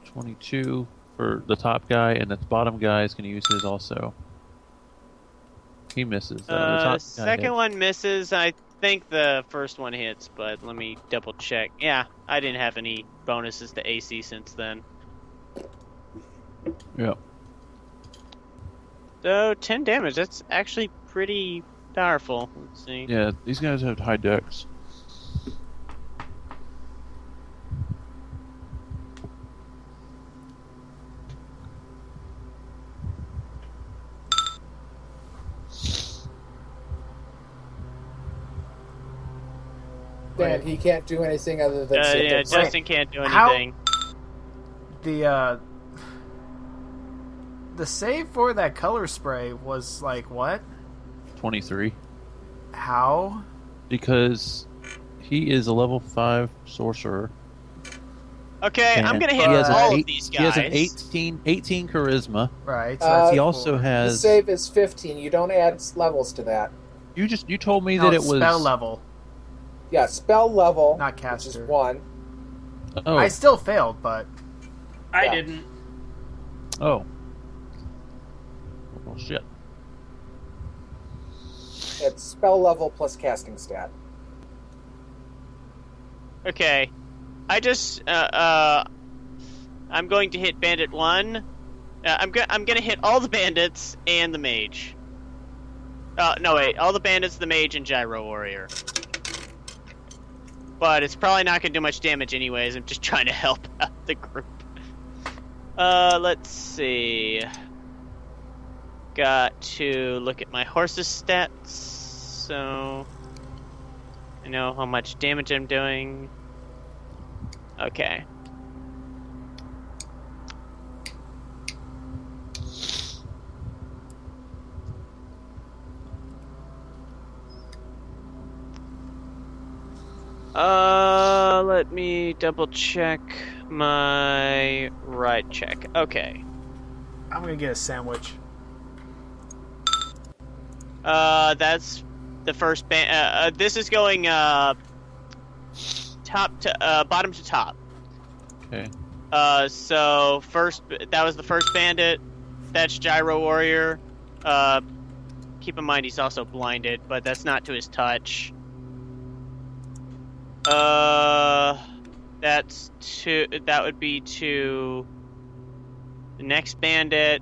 22 for the top guy, and the bottom guy is going to use his also. He misses. The top guy Second hits. one misses. I think the first one hits, but let me double check. Yeah, I didn't have any bonuses to AC since then. Yep. So 10 damage. That's actually pretty powerful. Let's see. Yeah, these guys have high dex. Dan, he can't do anything other than sit Yeah, there. Justin can't do How- anything. The save for that color spray was like what? 23. How? Because he is a level 5 sorcerer. Okay, I'm and gonna he hit has an all of eight- these He has guys. an 18 charisma. Right. So that's He four. also The has. save is 15. You don't add levels to that. You told me No, that it it's was spell level, Yeah, spell level, not which is caster. 1. Oh, I still failed, but I Yeah. didn't. oh. Well, shit. It's spell level plus casting stat. Okay, I just I'm going to hit Bandit 1. I'm gonna hit all the bandits and the mage. No wait, all the bandits, the mage, and Gyro Warrior. But it's probably not gonna do much damage anyways. I'm just trying to help out the group. Let's see. Got to look at my horse's stats, so I know how much damage I'm doing. Okay. Let me double check my ride check. Okay. I'm gonna get a sandwich. That's the first this is going top to bottom to top. Okay. So first that was the first bandit. That's Gyro Warrior. Keep in mind he's also blinded, but that's not to his touch. That would be to the next bandit.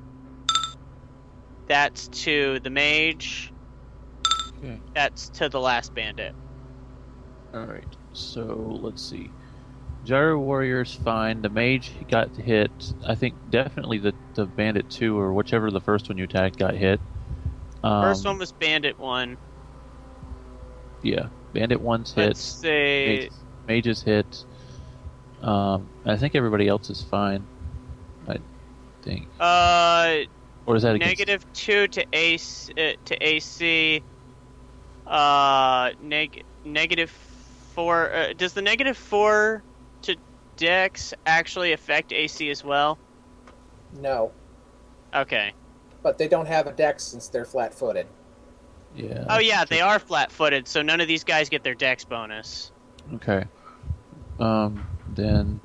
That's to the mage. Okay. That's to the last bandit. Alright, so let's see. Gyro Warrior's fine. The mage got hit. I think definitely the Bandit 2 or whichever the first one you attacked got hit. First one was Bandit 1. Yeah, Bandit 1's hit. Let's say Mage is hit. I think everybody else is fine. I think. Or is that against... -2 to AC. -4. Does the -4 to Dex actually affect AC as well? No. Okay. But they don't have a dex since they're flat-footed. Yeah. Oh yeah, they are flat-footed, so none of these guys get their Dex bonus. Okay. Then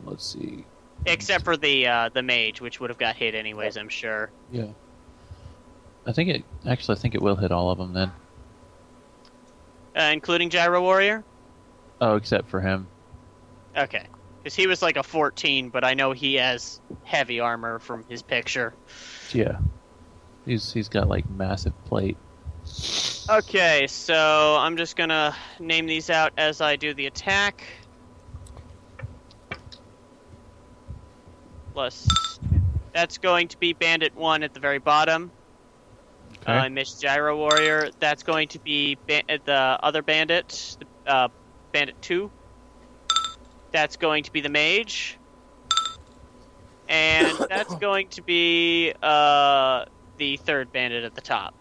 let's see. Except for the mage, which would have got hit anyways, I'm sure. Yeah. I think it will hit all of them then. Including Gyro Warrior? Oh, except for him. Okay. Because he was like a 14, but I know he has heavy armor from his picture. Yeah. He's got like massive plate. Okay, so I'm just gonna name these out as I do the attack. plus. That's going to be Bandit 1 at the very bottom. Okay. Miss Gyro Warrior. That's going to be the other bandit, Bandit 2. That's going to be the Mage. And that's going to be the third bandit at the top.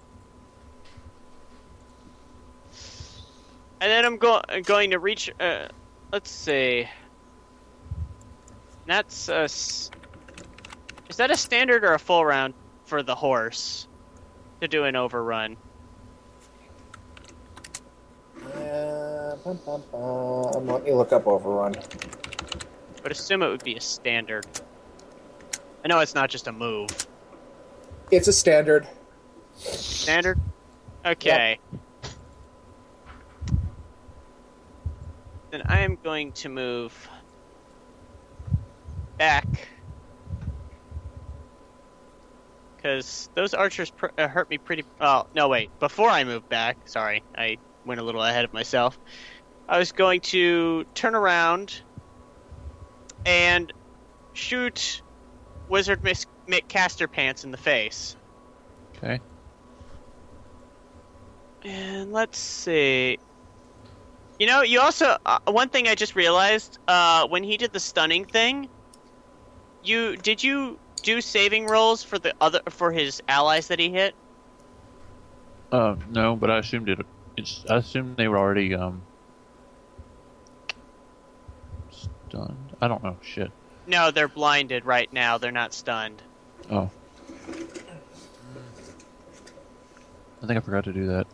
And then I'm going to reach... let's see. That's a... Is that a standard or a full round for the horse to do an overrun? Let me look up overrun. But assume it would be a standard. I know it's not just a move. It's a standard. Standard? Okay. Yep. Then I am going to move back. Because those archers hurt me pretty... Oh, no, wait. Before I move back... Sorry, I went a little ahead of myself. I was going to turn around and shoot Wizard Mick Casterpants in the face. Okay. And let's see... You know, you also... one thing I just realized, when he did the stunning thing, did you do saving rolls for his allies that he hit? No, but I assumed I assumed they were already stunned. I don't know. Shit. No, they're blinded right now. They're not stunned. Oh. I think I forgot to do that.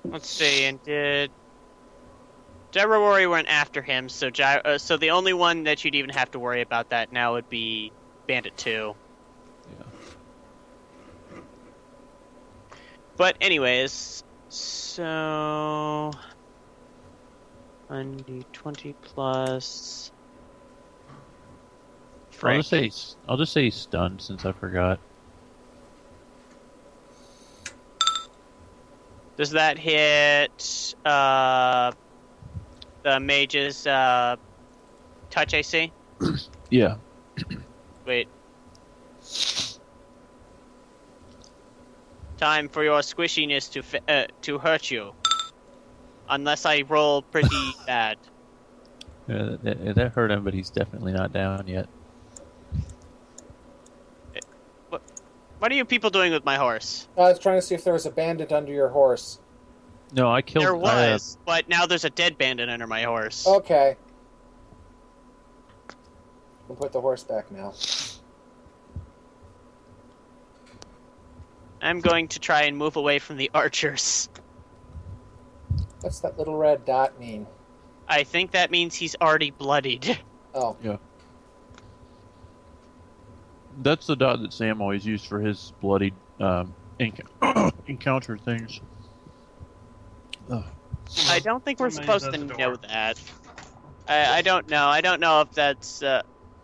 Let's see. And did Gyro Warrior went after him? So so the only one that you'd even have to worry about that now would be Bandit 2. Yeah. But anyways, so 1d20 plus. I'll just say he's stunned since I forgot. Does that hit the mage's touch AC? Yeah. Wait. Time for your squishiness to hurt you. Unless I roll pretty bad. Yeah, that hurt him, but he's definitely not down yet. What are you people doing with my horse? I was trying to see if there was a bandit under your horse. No, I killed... There was, but now there's a dead bandit under my horse. Okay. We'll put the horse back now. I'm going to try and move away from the archers. What's that little red dot mean? I think that means he's already bloodied. Oh. Yeah. That's the dot that Sam always used for his bloodied encounter things. Ugh. I don't think we're supposed to know that. I don't know. I don't know if that's...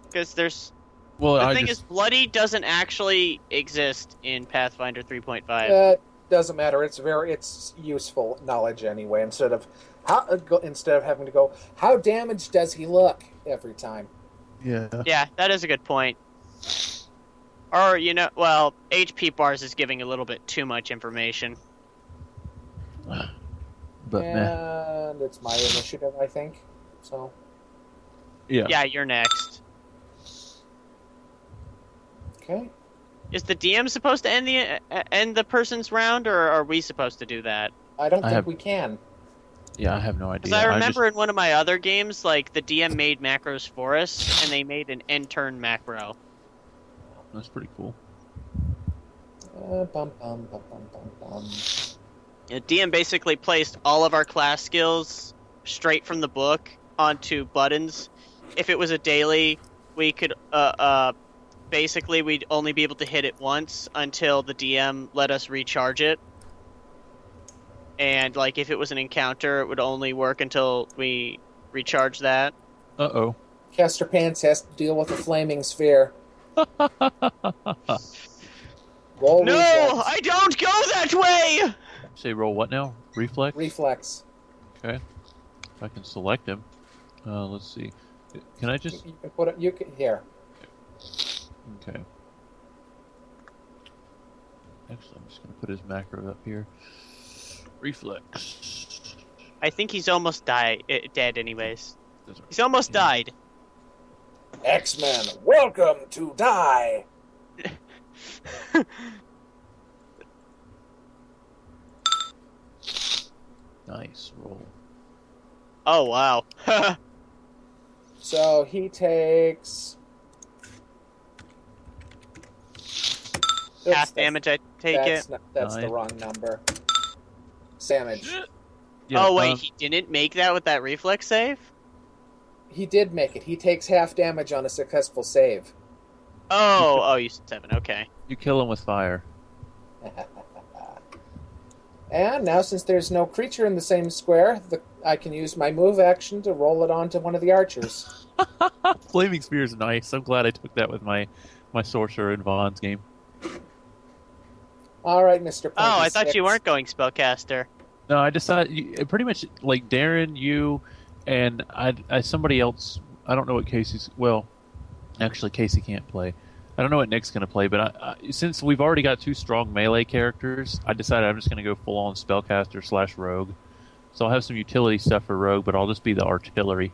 Because there's... Well, the thing is, bloody doesn't actually exist in Pathfinder 3.5. It doesn't matter. It's useful knowledge anyway. Instead of having to go, how damaged does he look every time? Yeah. Yeah, that is a good point. Or, well, HP bars is giving a little bit too much information. But and it's my initiative, I think. So. Yeah. Yeah, you're next. Okay. Is the DM supposed to end the person's round, or are we supposed to do that? I don't think we can. Yeah, I have no idea. Because I remember in one of my other games, like, the DM made macros for us, and they made an end turn macro. That's pretty cool. Yeah, DM basically placed all of our class skills straight from the book onto buttons. If it was a daily, we could, basically we'd only be able to hit it once until the DM let us recharge it. And, like, if it was an encounter, it would only work until we recharge that. Uh-oh. Caster Pants has to deal with a flaming sphere. Roll no, reflex. I don't go that way! Say roll what now? Reflex? Reflex. Okay. If I can select him. Let's see. Can I just... You can put it... You can... Here. Okay. Actually, I'm just going to put his macro up here. Reflex. I think he's almost dead anyways. Those are- He's almost yeah. died. X-Men, welcome to die. Nice roll. Oh, wow. So he takes Half damage, I take it. That's the Nine. wrong number. Damage. Yeah, Oh, wait, he didn't make that with that reflex save? He did make it. He takes half damage on a successful save. Oh, you said 7, okay. you kill him with fire. And now, since there's no creature in the same square, I can use my move action to roll it onto one of the archers. Flaming Spear is nice. I'm glad I took that with my sorcerer in Vaughn's game. All right, Mr. Oh, I thought 26. you weren't going spellcaster. No, I decided pretty much like Darren, you, and I somebody else. I don't know what Casey's. Well, actually, Casey can't play. I don't know what Nick's going to play, but since we've already got 2 strong melee characters, I decided I'm just going to go full on spellcaster / rogue. So I'll have some utility stuff for rogue, but I'll just be the artillery.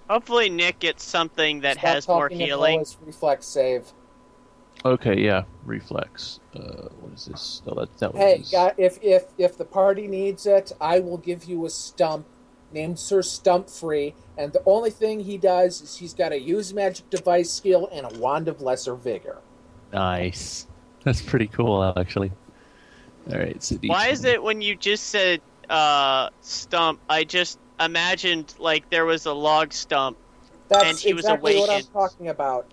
Hopefully Nick gets something that Stop has more talking and healing. roll his reflex save. Okay, yeah, reflex. What is this? Oh, that was Hey, his- if the party needs it, I will give you a stump named Sir Stumpfree, and the only thing he does is he's got a use magic device skill and a wand of lesser vigor. Nice. That's pretty cool, actually. All right, so Why is it when you just said stump, I just imagined like there was a log stump? That's And he was exactly what I'm awakened. talking about.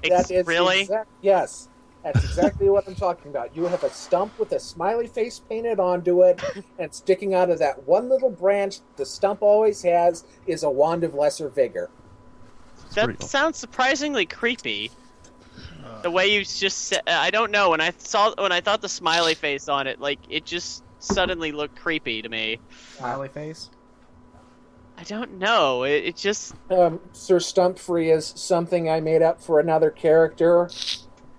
That is Really? Yes, that's exactly what I'm talking about. You have a stump with a smiley face painted onto it, and sticking out of that one little branch the stump always has is a wand of lesser vigor. That pretty cool. sounds surprisingly creepy. The way you just said, I don't know. When I thought the smiley face on it, like it just suddenly looked creepy to me. Smiley face. I don't know. It just Sir Stumpfree is something I made up for another character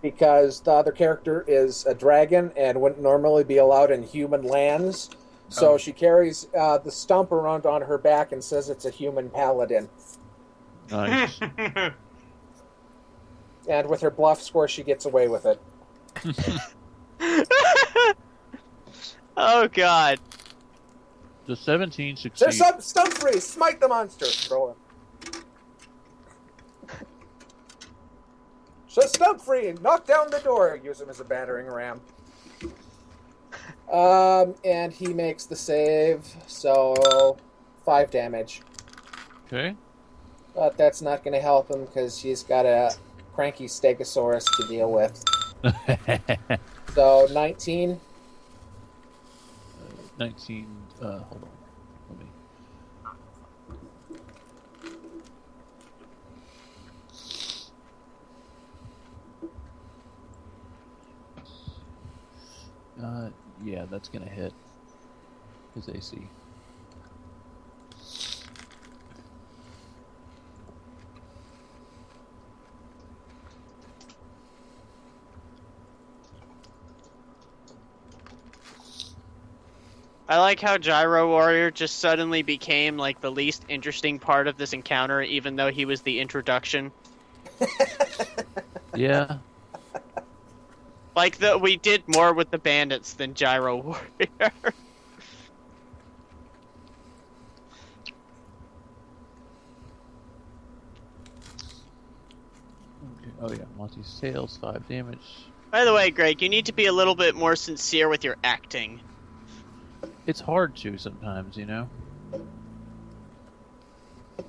because the other character is a dragon and wouldn't normally be allowed in human lands. So Oh. she carries the stump around on her back and says it's a human paladin. Nice. And with her bluff score, she gets away with it. oh god. The 17 Sir succeeds. Stumpfree, smite the monster! Throw him. Sir Stumpfree, knock down the door! Use him as a battering ram. And he makes the save, so 5 damage. Okay. But that's not going to help him because he's got a cranky Stegosaurus to deal with. So 19. 19. Hold on. Let me. Yeah, that's gonna hit his AC. I like how Gyro Warrior just suddenly became like the least interesting part of this encounter, even though he was the introduction. Yeah. Like we did more with the bandits than Gyro Warrior. Oh yeah, Monty's tails, 5 damage. By the way, Greg, you need to be a little bit more sincere with your acting. It's hard to sometimes, you know.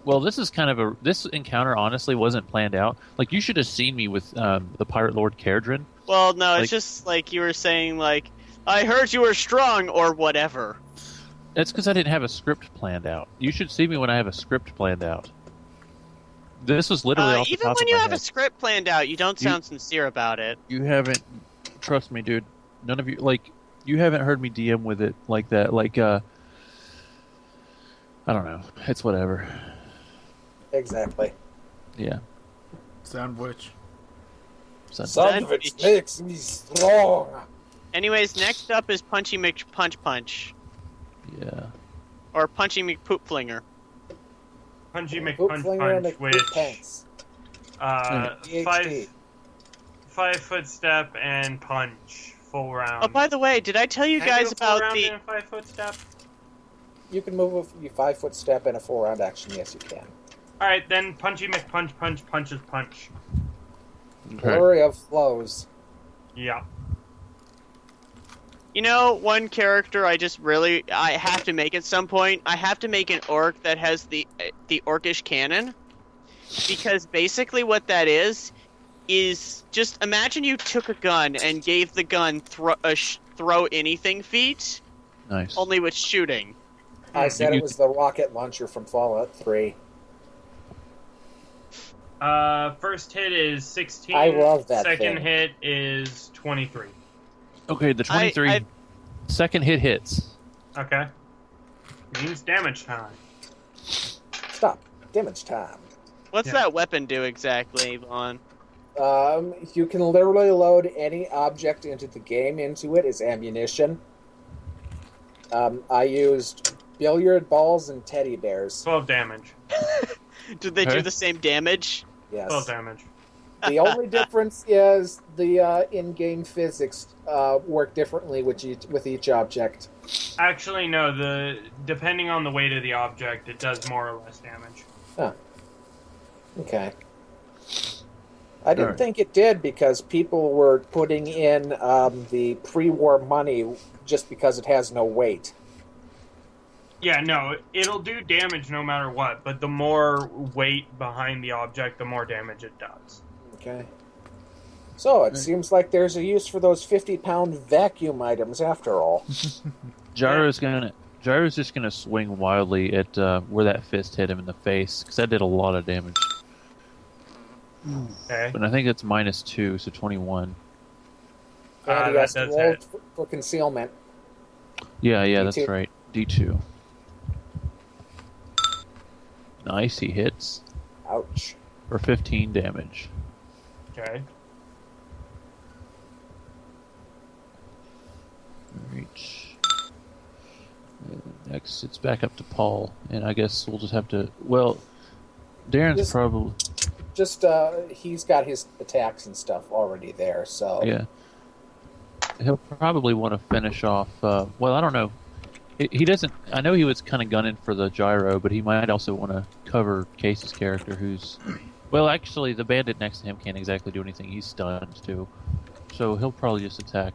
Well, this is kind of this encounter honestly wasn't planned out. Like you should have seen me with the Pirate Lord Caradrin. Well, no, Like- it's just like you were saying, like, I heard you were strong, or whatever. That's because I didn't have a script planned out. You should see me when I have a script planned out. This was literally off the Even top when of you my have a head. script planned out, you don't sound sincere about it. You haven't. Trust me, dude. None of you you haven't heard me DM with it like that. Like I don't know. It's whatever. Exactly. Yeah. Sound which? Sandwich makes me strong. Anyways, next up is Punchy McPunch. Yeah. Or Punchy McPoopflinger. Punchy McPunch, which 5-foot step and punch full round. Oh, by the way, did I tell you guys about the 5-foot step? You can move a 5-foot step and a 4-round action. Yes, you can. All right, then Punchy McPunch punches punch. Flurry of flows. Yeah. You know, one character I have to make at some point. I have to make an orc that has the orcish cannon, because basically what that is just imagine you took a gun and gave the gun throw anything feat. Nice. Only with shooting. I said it was the rocket launcher from Fallout 3. First hit is 16. I love that Second thing. hit is 23. Okay, the 23 second hit hits. Okay. Means damage time. Stop. Damage time. What's that weapon do exactly, Vaughn? You can literally load any object into the game into it as ammunition. I used billiard balls and teddy bears. 12 damage. Did they do the same damage? Yes. 12 damage. The only difference is the in-game physics work differently with each object. Actually, no. Depending on the weight of the object, it does more or less damage. Huh. Okay. I didn't think it did because people were putting in the pre-war money just because it has no weight. Yeah, no, it'll do damage no matter what, but the more weight behind the object, the more damage it does. Okay. So, it seems like there's a use for those 50-pound vacuum items after all. Gyro's just gonna swing wildly at where that fist hit him in the face, because that did a lot of damage. Okay. But I think it's -2, so 21. And he that has to does roll hit. for concealment. Yeah, D2. that's right. D2. Nice, he hits Ouch. for 15 damage. Okay. Reach. Next, it's back up to Paul, and I guess we'll just have to. Well, Darren's probably. Just, he's got his attacks and stuff already there, so... Yeah. He'll probably want to finish off. Well, I don't know. He doesn't. I know he was kind of gunning for the gyro, but he might also want to cover Casey's character, who's. Well, actually, the bandit next to him can't exactly do anything. He's stunned too, so he'll probably just attack.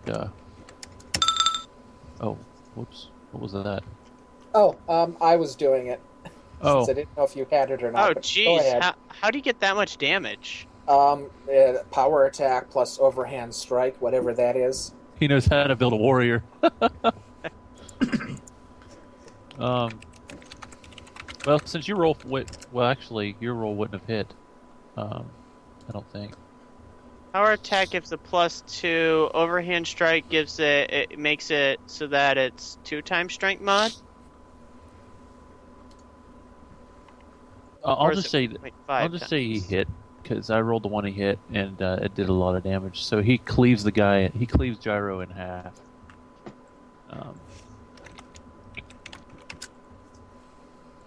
Oh, whoops! What was that? Oh, I was doing it. Oh, Since I didn't know if you had it or not. Oh, but go jeez. ahead. How do you get that much damage? Power attack plus overhand strike, whatever that is. he knows how to build a warrior. Well, since you roll, well, actually, your roll wouldn't have hit. I don't think. Power attack gives a +2. Overhand strike gives it makes it so that it's 2 times strength mod. I'll just say Wait, I'll 5 just times. say he hit because I rolled the one he hit and it did a lot of damage. So he cleaves the guy. He cleaves Gyro in half. All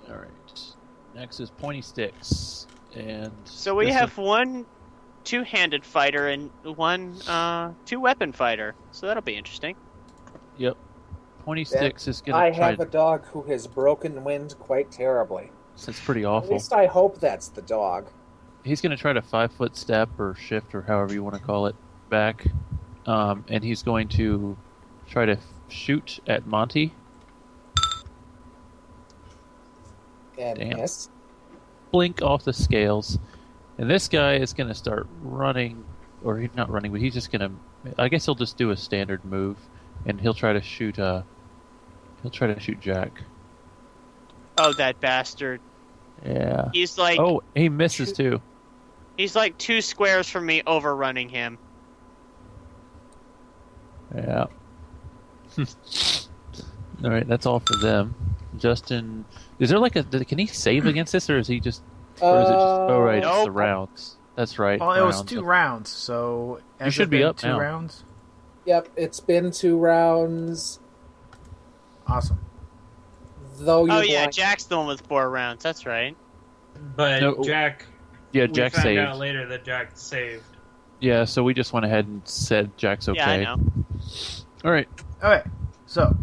right. Next is pointy sticks, and So we this have one two-handed fighter and one two-weapon fighter. So that'll be interesting. Yep. Pointy Then sticks is gonna I try. have a dog who has broken wind quite terribly. It's pretty At awful. least I hope that's the dog. He's going to try to 5-foot step or shift or however you want to call it back, and he's going to try to shoot at Monty. And Damn. miss. Blink off the scales, and this guy is going to start running, or he's not running, but he's just going to. I guess he'll just do a standard move, and he'll try to shoot. He'll try to shoot Jack. Oh, that bastard! Yeah. He's like Oh, he misses too. he's like 2 squares from me, overrunning him. Yeah. All right, that's all for them. Justin, is there like a? Can he save against this, or is he just? Or is it just? Oh right, it's the Nope. rounds. That's right. Well, it was rounds. 2 rounds, so You should be up 2 now. rounds. Yep, it's been 2 rounds. Awesome. Though you. Oh yeah, Jack's the one with 4 rounds. That's right. But No. Jack, Yeah, we Jack found saved. out later that Jack saved. Yeah, so we just went ahead and said Jack's okay. Yeah, I know. All right, Okay, so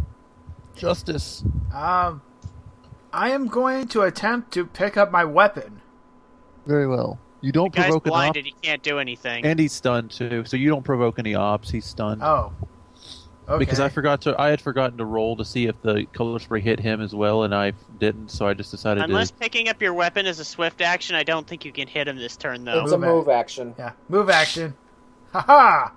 Justice. I am going to attempt to pick up my weapon. Very well. You don't The guy's provoke an op, blinded. He can't do anything. and he's stunned too. So you don't provoke any ops. He's stunned. Oh, okay. Because I had forgotten to roll to see if the color spray hit him as well, and I didn't. So I just decided Unless to. picking up your weapon is a swift action, I don't think you can hit him this turn, though. It's a move action. Yeah, move action. Haha!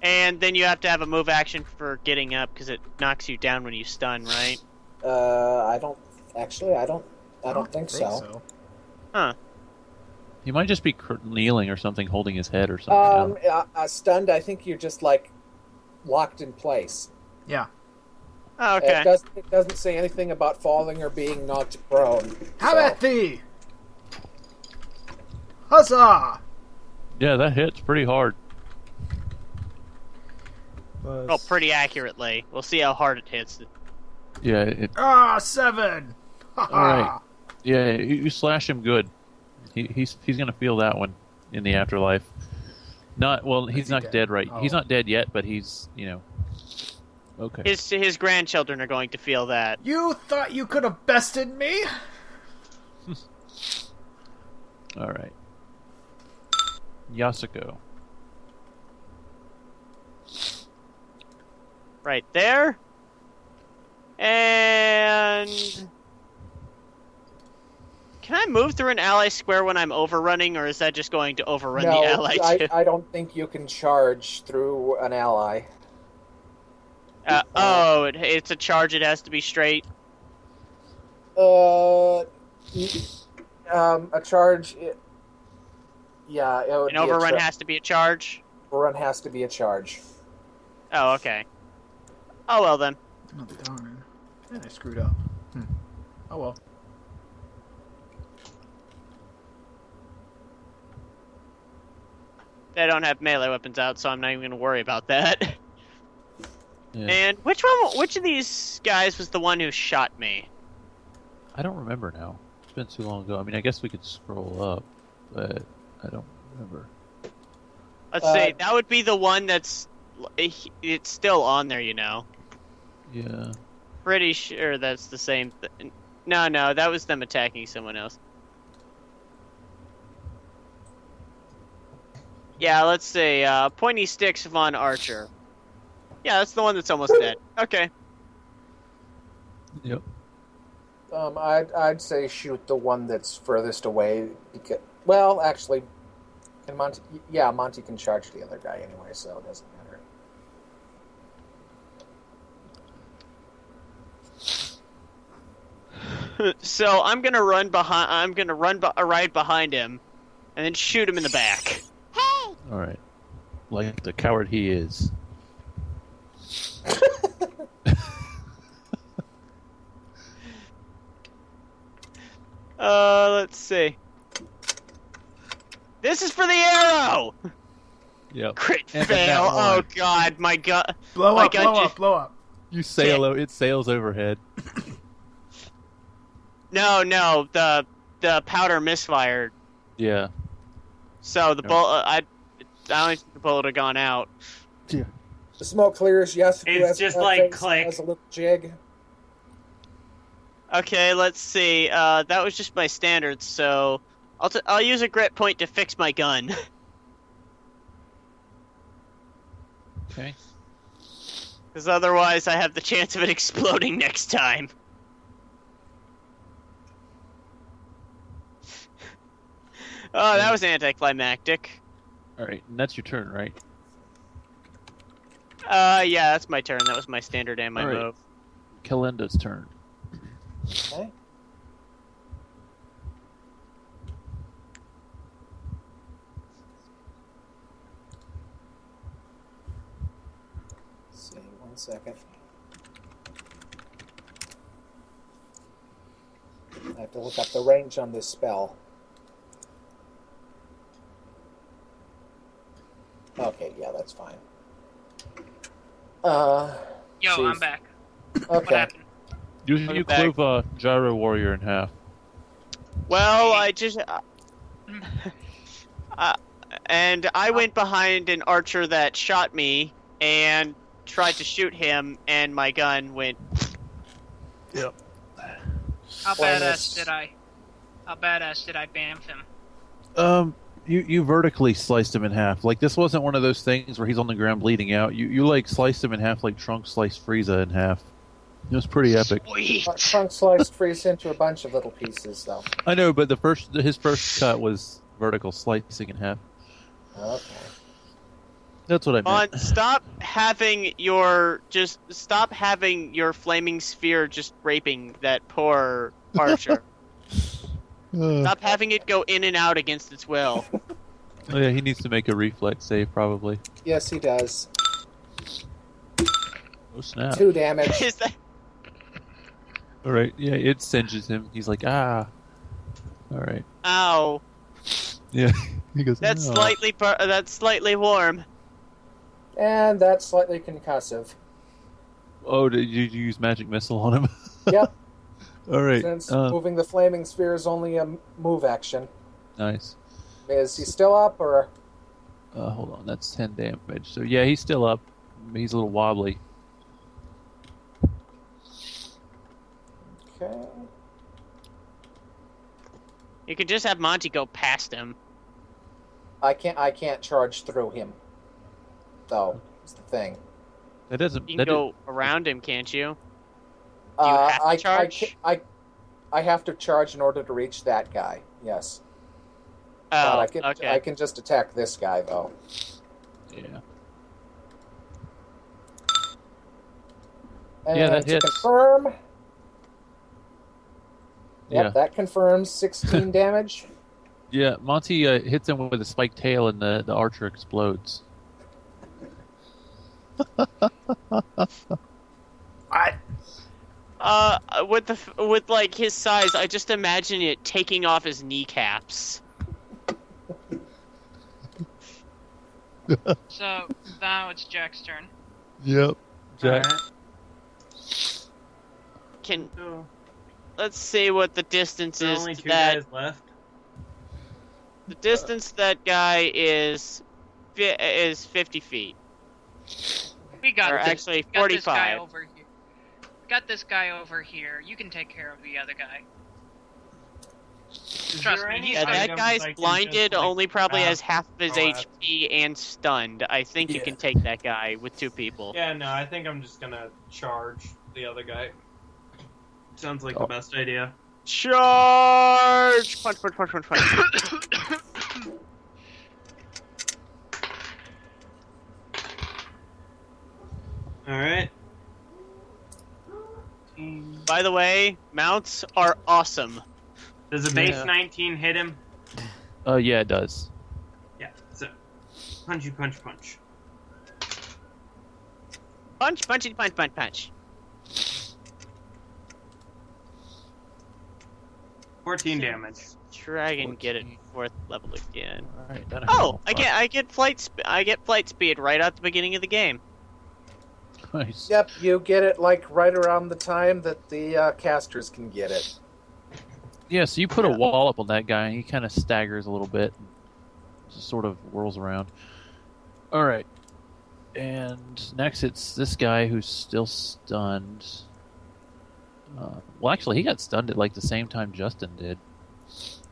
And then you have to have a move action for getting up because it knocks you down when you stun, right? I don't think so. Huh. He might just be kneeling or something, holding his head or something. Stunned. I think you're just like locked in place. Yeah. Oh, okay. It doesn't say anything about falling or being knocked prone. How so. about thee? Huzzah! Yeah, that hits pretty hard. Oh, pretty accurately. We'll see how hard it hits. Yeah. 7! All right. Yeah, you slash him good. He's gonna feel that one in the afterlife. He's not dead right. Oh. He's not dead yet, but he's okay. His grandchildren are going to feel that. You thought you could have bested me? All right. Yasuko. Right there. And... Can I move through an ally square when I'm overrunning, or is that just going to overrun the ally too? I don't think you can charge through an ally. It's a charge. It has to be straight. A charge. Yeah, it would An overrun has to be a charge. Overrun has to be a charge. Oh, okay. Oh well then. Oh, darn. Man, I screwed up. Oh well. They don't have melee weapons out, so I'm not even going to worry about that. Yeah. And which of these guys was the one who shot me? I don't remember now. It's been too long ago. I mean, I guess we could scroll up, but I don't remember. Let's see. That would be the one that's... It's still on there, you know. Yeah. Pretty sure that's the same... No, that was them attacking someone else. Yeah, let's see. Pointy Sticks Von Archer. Yeah, that's the one that's almost dead. Okay. Yep. I'd say shoot the one that's furthest away. Well, actually, Monty can charge the other guy anyway, so it doesn't matter. So I'm gonna run behind. Right behind him, and then shoot him in the back. All right. Like the coward he is. Let's see. This is for the arrow. Yep. Crit And fail. that one. Oh god, my god. Blow My up, gun blow just- up, blow up. You sail. It sails overhead. No, the powder misfired. Yeah. So the bullet. I don't think the bullet had gone out. The smoke clears. Yes, It's just like click. Has a little jig. Okay, let's see. That was just my standard, so I'll use a grit point to fix my gun. Okay. Because otherwise I have the chance of it exploding next time. Oh, that was anticlimactic. All right. And that's your turn, right? Yeah, that's my turn. That was my standard and my All right. move. Kalenda's turn. Okay. Let's see, 1 second. I have to look up the range on this spell. that's fine. Yo, Chief. I'm back. What Okay. happened? You clove Gyro Warrior in half. Well, I just and I went behind an archer that shot me and tried to shoot him, and my gun went. Yep. How Well, badass did I bamf him? You vertically sliced him in half. Like, this wasn't one of those things where he's on the ground bleeding out. You like sliced him in half like Trunk sliced Frieza in half. It was pretty epic. Sweet. Trunk sliced Frieza into a bunch of little pieces, though. I know, but his first cut was vertical slicing in half. Okay. That's what I meant. Stop having your flaming sphere just raping that poor archer. Stop having it go in and out against its will. Oh yeah, he needs to make a reflex save probably. Yes, he does. Oh snap! 2 damage. Is that? All right, yeah, it singes him. He's like, ah. All right. Ow. Yeah, he goes. That's "Oh." slightly warm. And that's slightly concussive. Oh, did you use magic missile on him? Yep. All right. Since moving the flaming sphere is only a move action. Nice. Is he still up, or? Hold on, that's 10 damage. So yeah, he's still up. He's a little wobbly. Okay. You could just have Monty go past him. I can't charge through him. Though, is the thing. That doesn't. You can go around him, can't you? Do you have to charge? I have to charge in order to reach that guy. Yes. Oh, but okay. I can just attack this guy though. Yeah. And Yeah, that to hits. confirm. Yep, Yeah. that confirms 16 damage. Yeah, Monty hits him with a spiked tail, and the archer explodes. With like his size, I just imagine it taking off his kneecaps. So now it's Jack's turn. Yep. Jack. Can So, let's see what the distance there are is only to 2 that. guys left. The distance to that guy is 50 feet. We got Or this. actually, We got this guy 45. over here. We got this guy over here. You can take care of the other guy. Is Trust there me, any he's Yeah, got- that items guy's I can blinded, just, like, only probably grab has half of his throw at? HP and stunned. I think you can take that guy with 2 people. Yeah, no, I think I'm just gonna charge the other guy. Sounds like Oh. the best idea. Charge! Punch, punch, punch, punch, punch. Alright. By the way, mounts are awesome. Does a base Yeah. 19 hit him? Yeah, it does. Yeah, so. Punchy, punch, punch. Punch, punchy, punch, punch, punch. 14 damage. Dragon get it 4th level again. All right. That Oh, I get flight speed right at the beginning of the game. Nice. Yep, you get it like right around the time that the casters can get it. Yeah, so you put a wall up on that guy, and he kind of staggers a little bit, just sort of whirls around. All right, and next it's this guy who's still stunned. Well, actually, he got stunned at like the same time Justin did,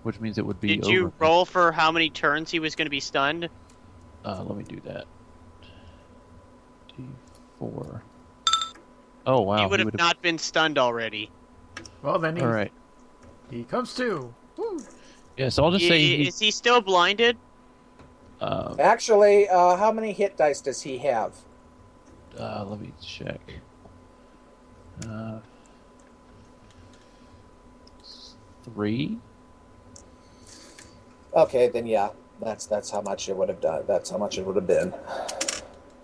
which means it would be. Did you over. roll for how many turns he was going to be stunned? Let me do that. D4. Oh wow, he would have would've- not been stunned already. Well, then All right. he comes to. Woo. Yeah, so I'll just say Is he still blinded? Actually, how many hit dice does he have? let me check. 3. Okay, then yeah, that's how much it would have done. That's how much it would have been.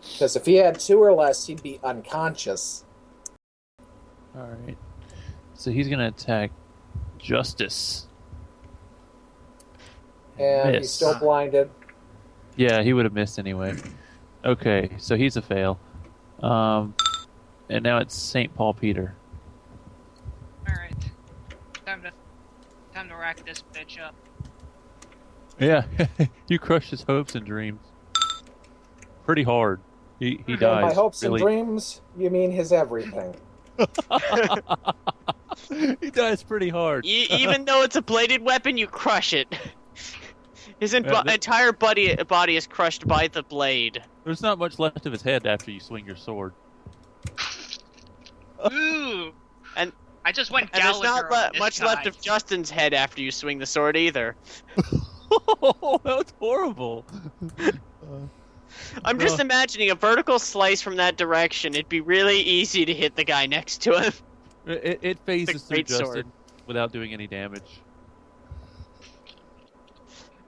Because if he had 2 or less, he'd be unconscious. All right. So he's gonna attack Justice. And he's Miss. still blinded. Yeah, he would have missed anyway. Okay, so he's a fail. And now it's St. Paul Peter. Alright. Time to rack this bitch up. Yeah, you crushed his hopes and dreams. Pretty hard. He By dies. my hopes really... and dreams, you mean his everything. He dies pretty hard. Even though it's a bladed weapon, you crush it. His entire body is crushed by the blade. There's not much left of his head after you swing your sword. Ooh! And I just went and there's Gallagher not on this much guy. left of Justin's head after you swing the sword either. Oh, that was horrible. I'm just imagining a vertical slice from that direction. It'd be really easy to hit the guy next to him. It phases through great Justin sword. without doing any damage.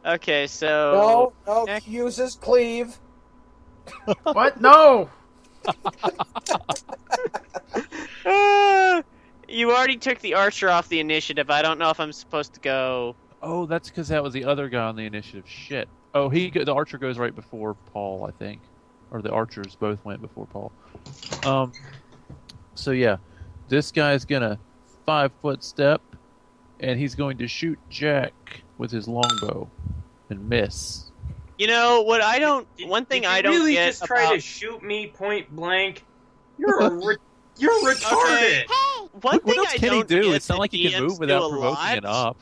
Okay, so... No, he uses cleave. What? No! You already took the archer off the initiative. I don't know if I'm supposed to go... Oh, that's because that was the other guy on the initiative. Shit. Oh, the archer goes right before Paul, I think. Or the archers both went before Paul. So yeah, this guy's gonna 5-foot step, and he's going to shoot Jack with his longbow and miss. You know what? I don't. One thing I don't really get just try about to shoot me point blank? You're retarded. Okay. One What thing else I can he don't do? get It's not that like he can DMs move without do a provoking lot. it up.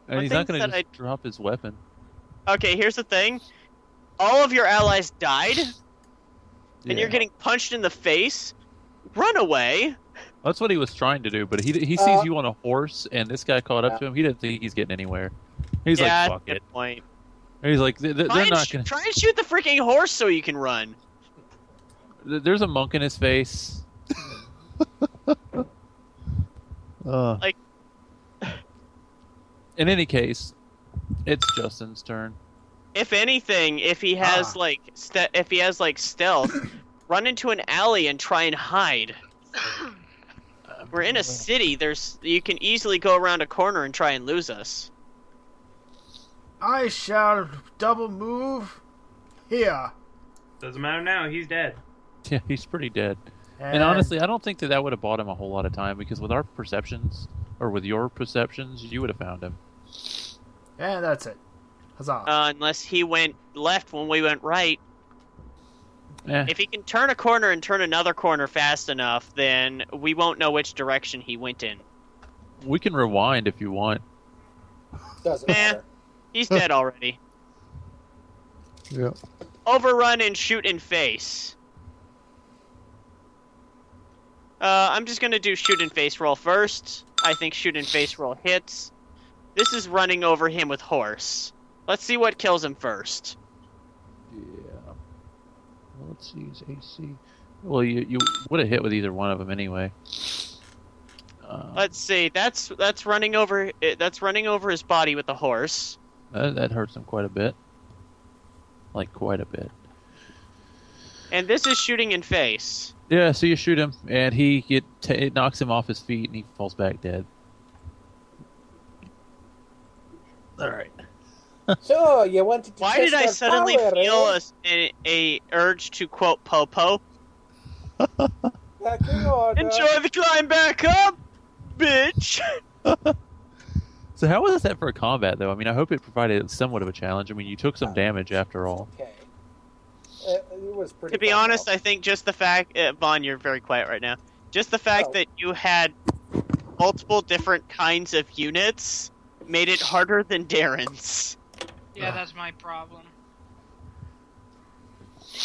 And One he's not thing going to that just drop his weapon. Okay, here's the thing. All of your allies died, and Yeah. you're getting punched in the face. Run away. That's what he was trying to do, but he sees you on a horse, and this guy caught up to him. He didn't think he's getting anywhere. He's Yeah, like, fuck good it. point. He's like, they're Try not going to... Try and shoot the freaking horse so you can run. There's a monk in his face. Like- In any case, it's Justin's turn. If anything, if he has stealth, run into an alley and try and hide. We're in a city. You can easily go around a corner and try and lose us. I shall double move here. Doesn't matter now. He's dead. Yeah, he's pretty dead. And honestly, I don't think that would have bought him a whole lot of time, because with our perceptions, or with your perceptions, you would have found him. And that's it. Huzzah. Unless he went left when we went right. Eh. If he can turn a corner and turn another corner fast enough, then we won't know which direction he went in. We can rewind if you want. Doesn't Eh. matter. He's dead already. Yeah. Overrun and shoot in face. I'm just gonna do shoot in face roll first. I think shoot in face roll hits. This is running over him with horse. Let's see what kills him first. Yeah. Let's use AC. Well, you would have hit with either one of them anyway. Let's see. That's running over. That's running over his body with the horse. That hurts him quite a bit. Like, quite a bit. And this is shooting in face. Yeah, so you shoot him, and it knocks him off his feet, and he falls back dead. Alright. So, you wanted to Why test did I our suddenly power, feel eh? a urge to quote Popo? Back in order. Enjoy the climb back up, bitch! So how was that for combat, though? I mean, I hope it provided somewhat of a challenge. I mean, you took some damage after all. Okay. It was pretty To be fun, honest, though. I think just the fact... Vaughn, you're very quiet right now. Just the fact Oh. that you had multiple different kinds of units made it harder than Darren's. Yeah, that's my problem.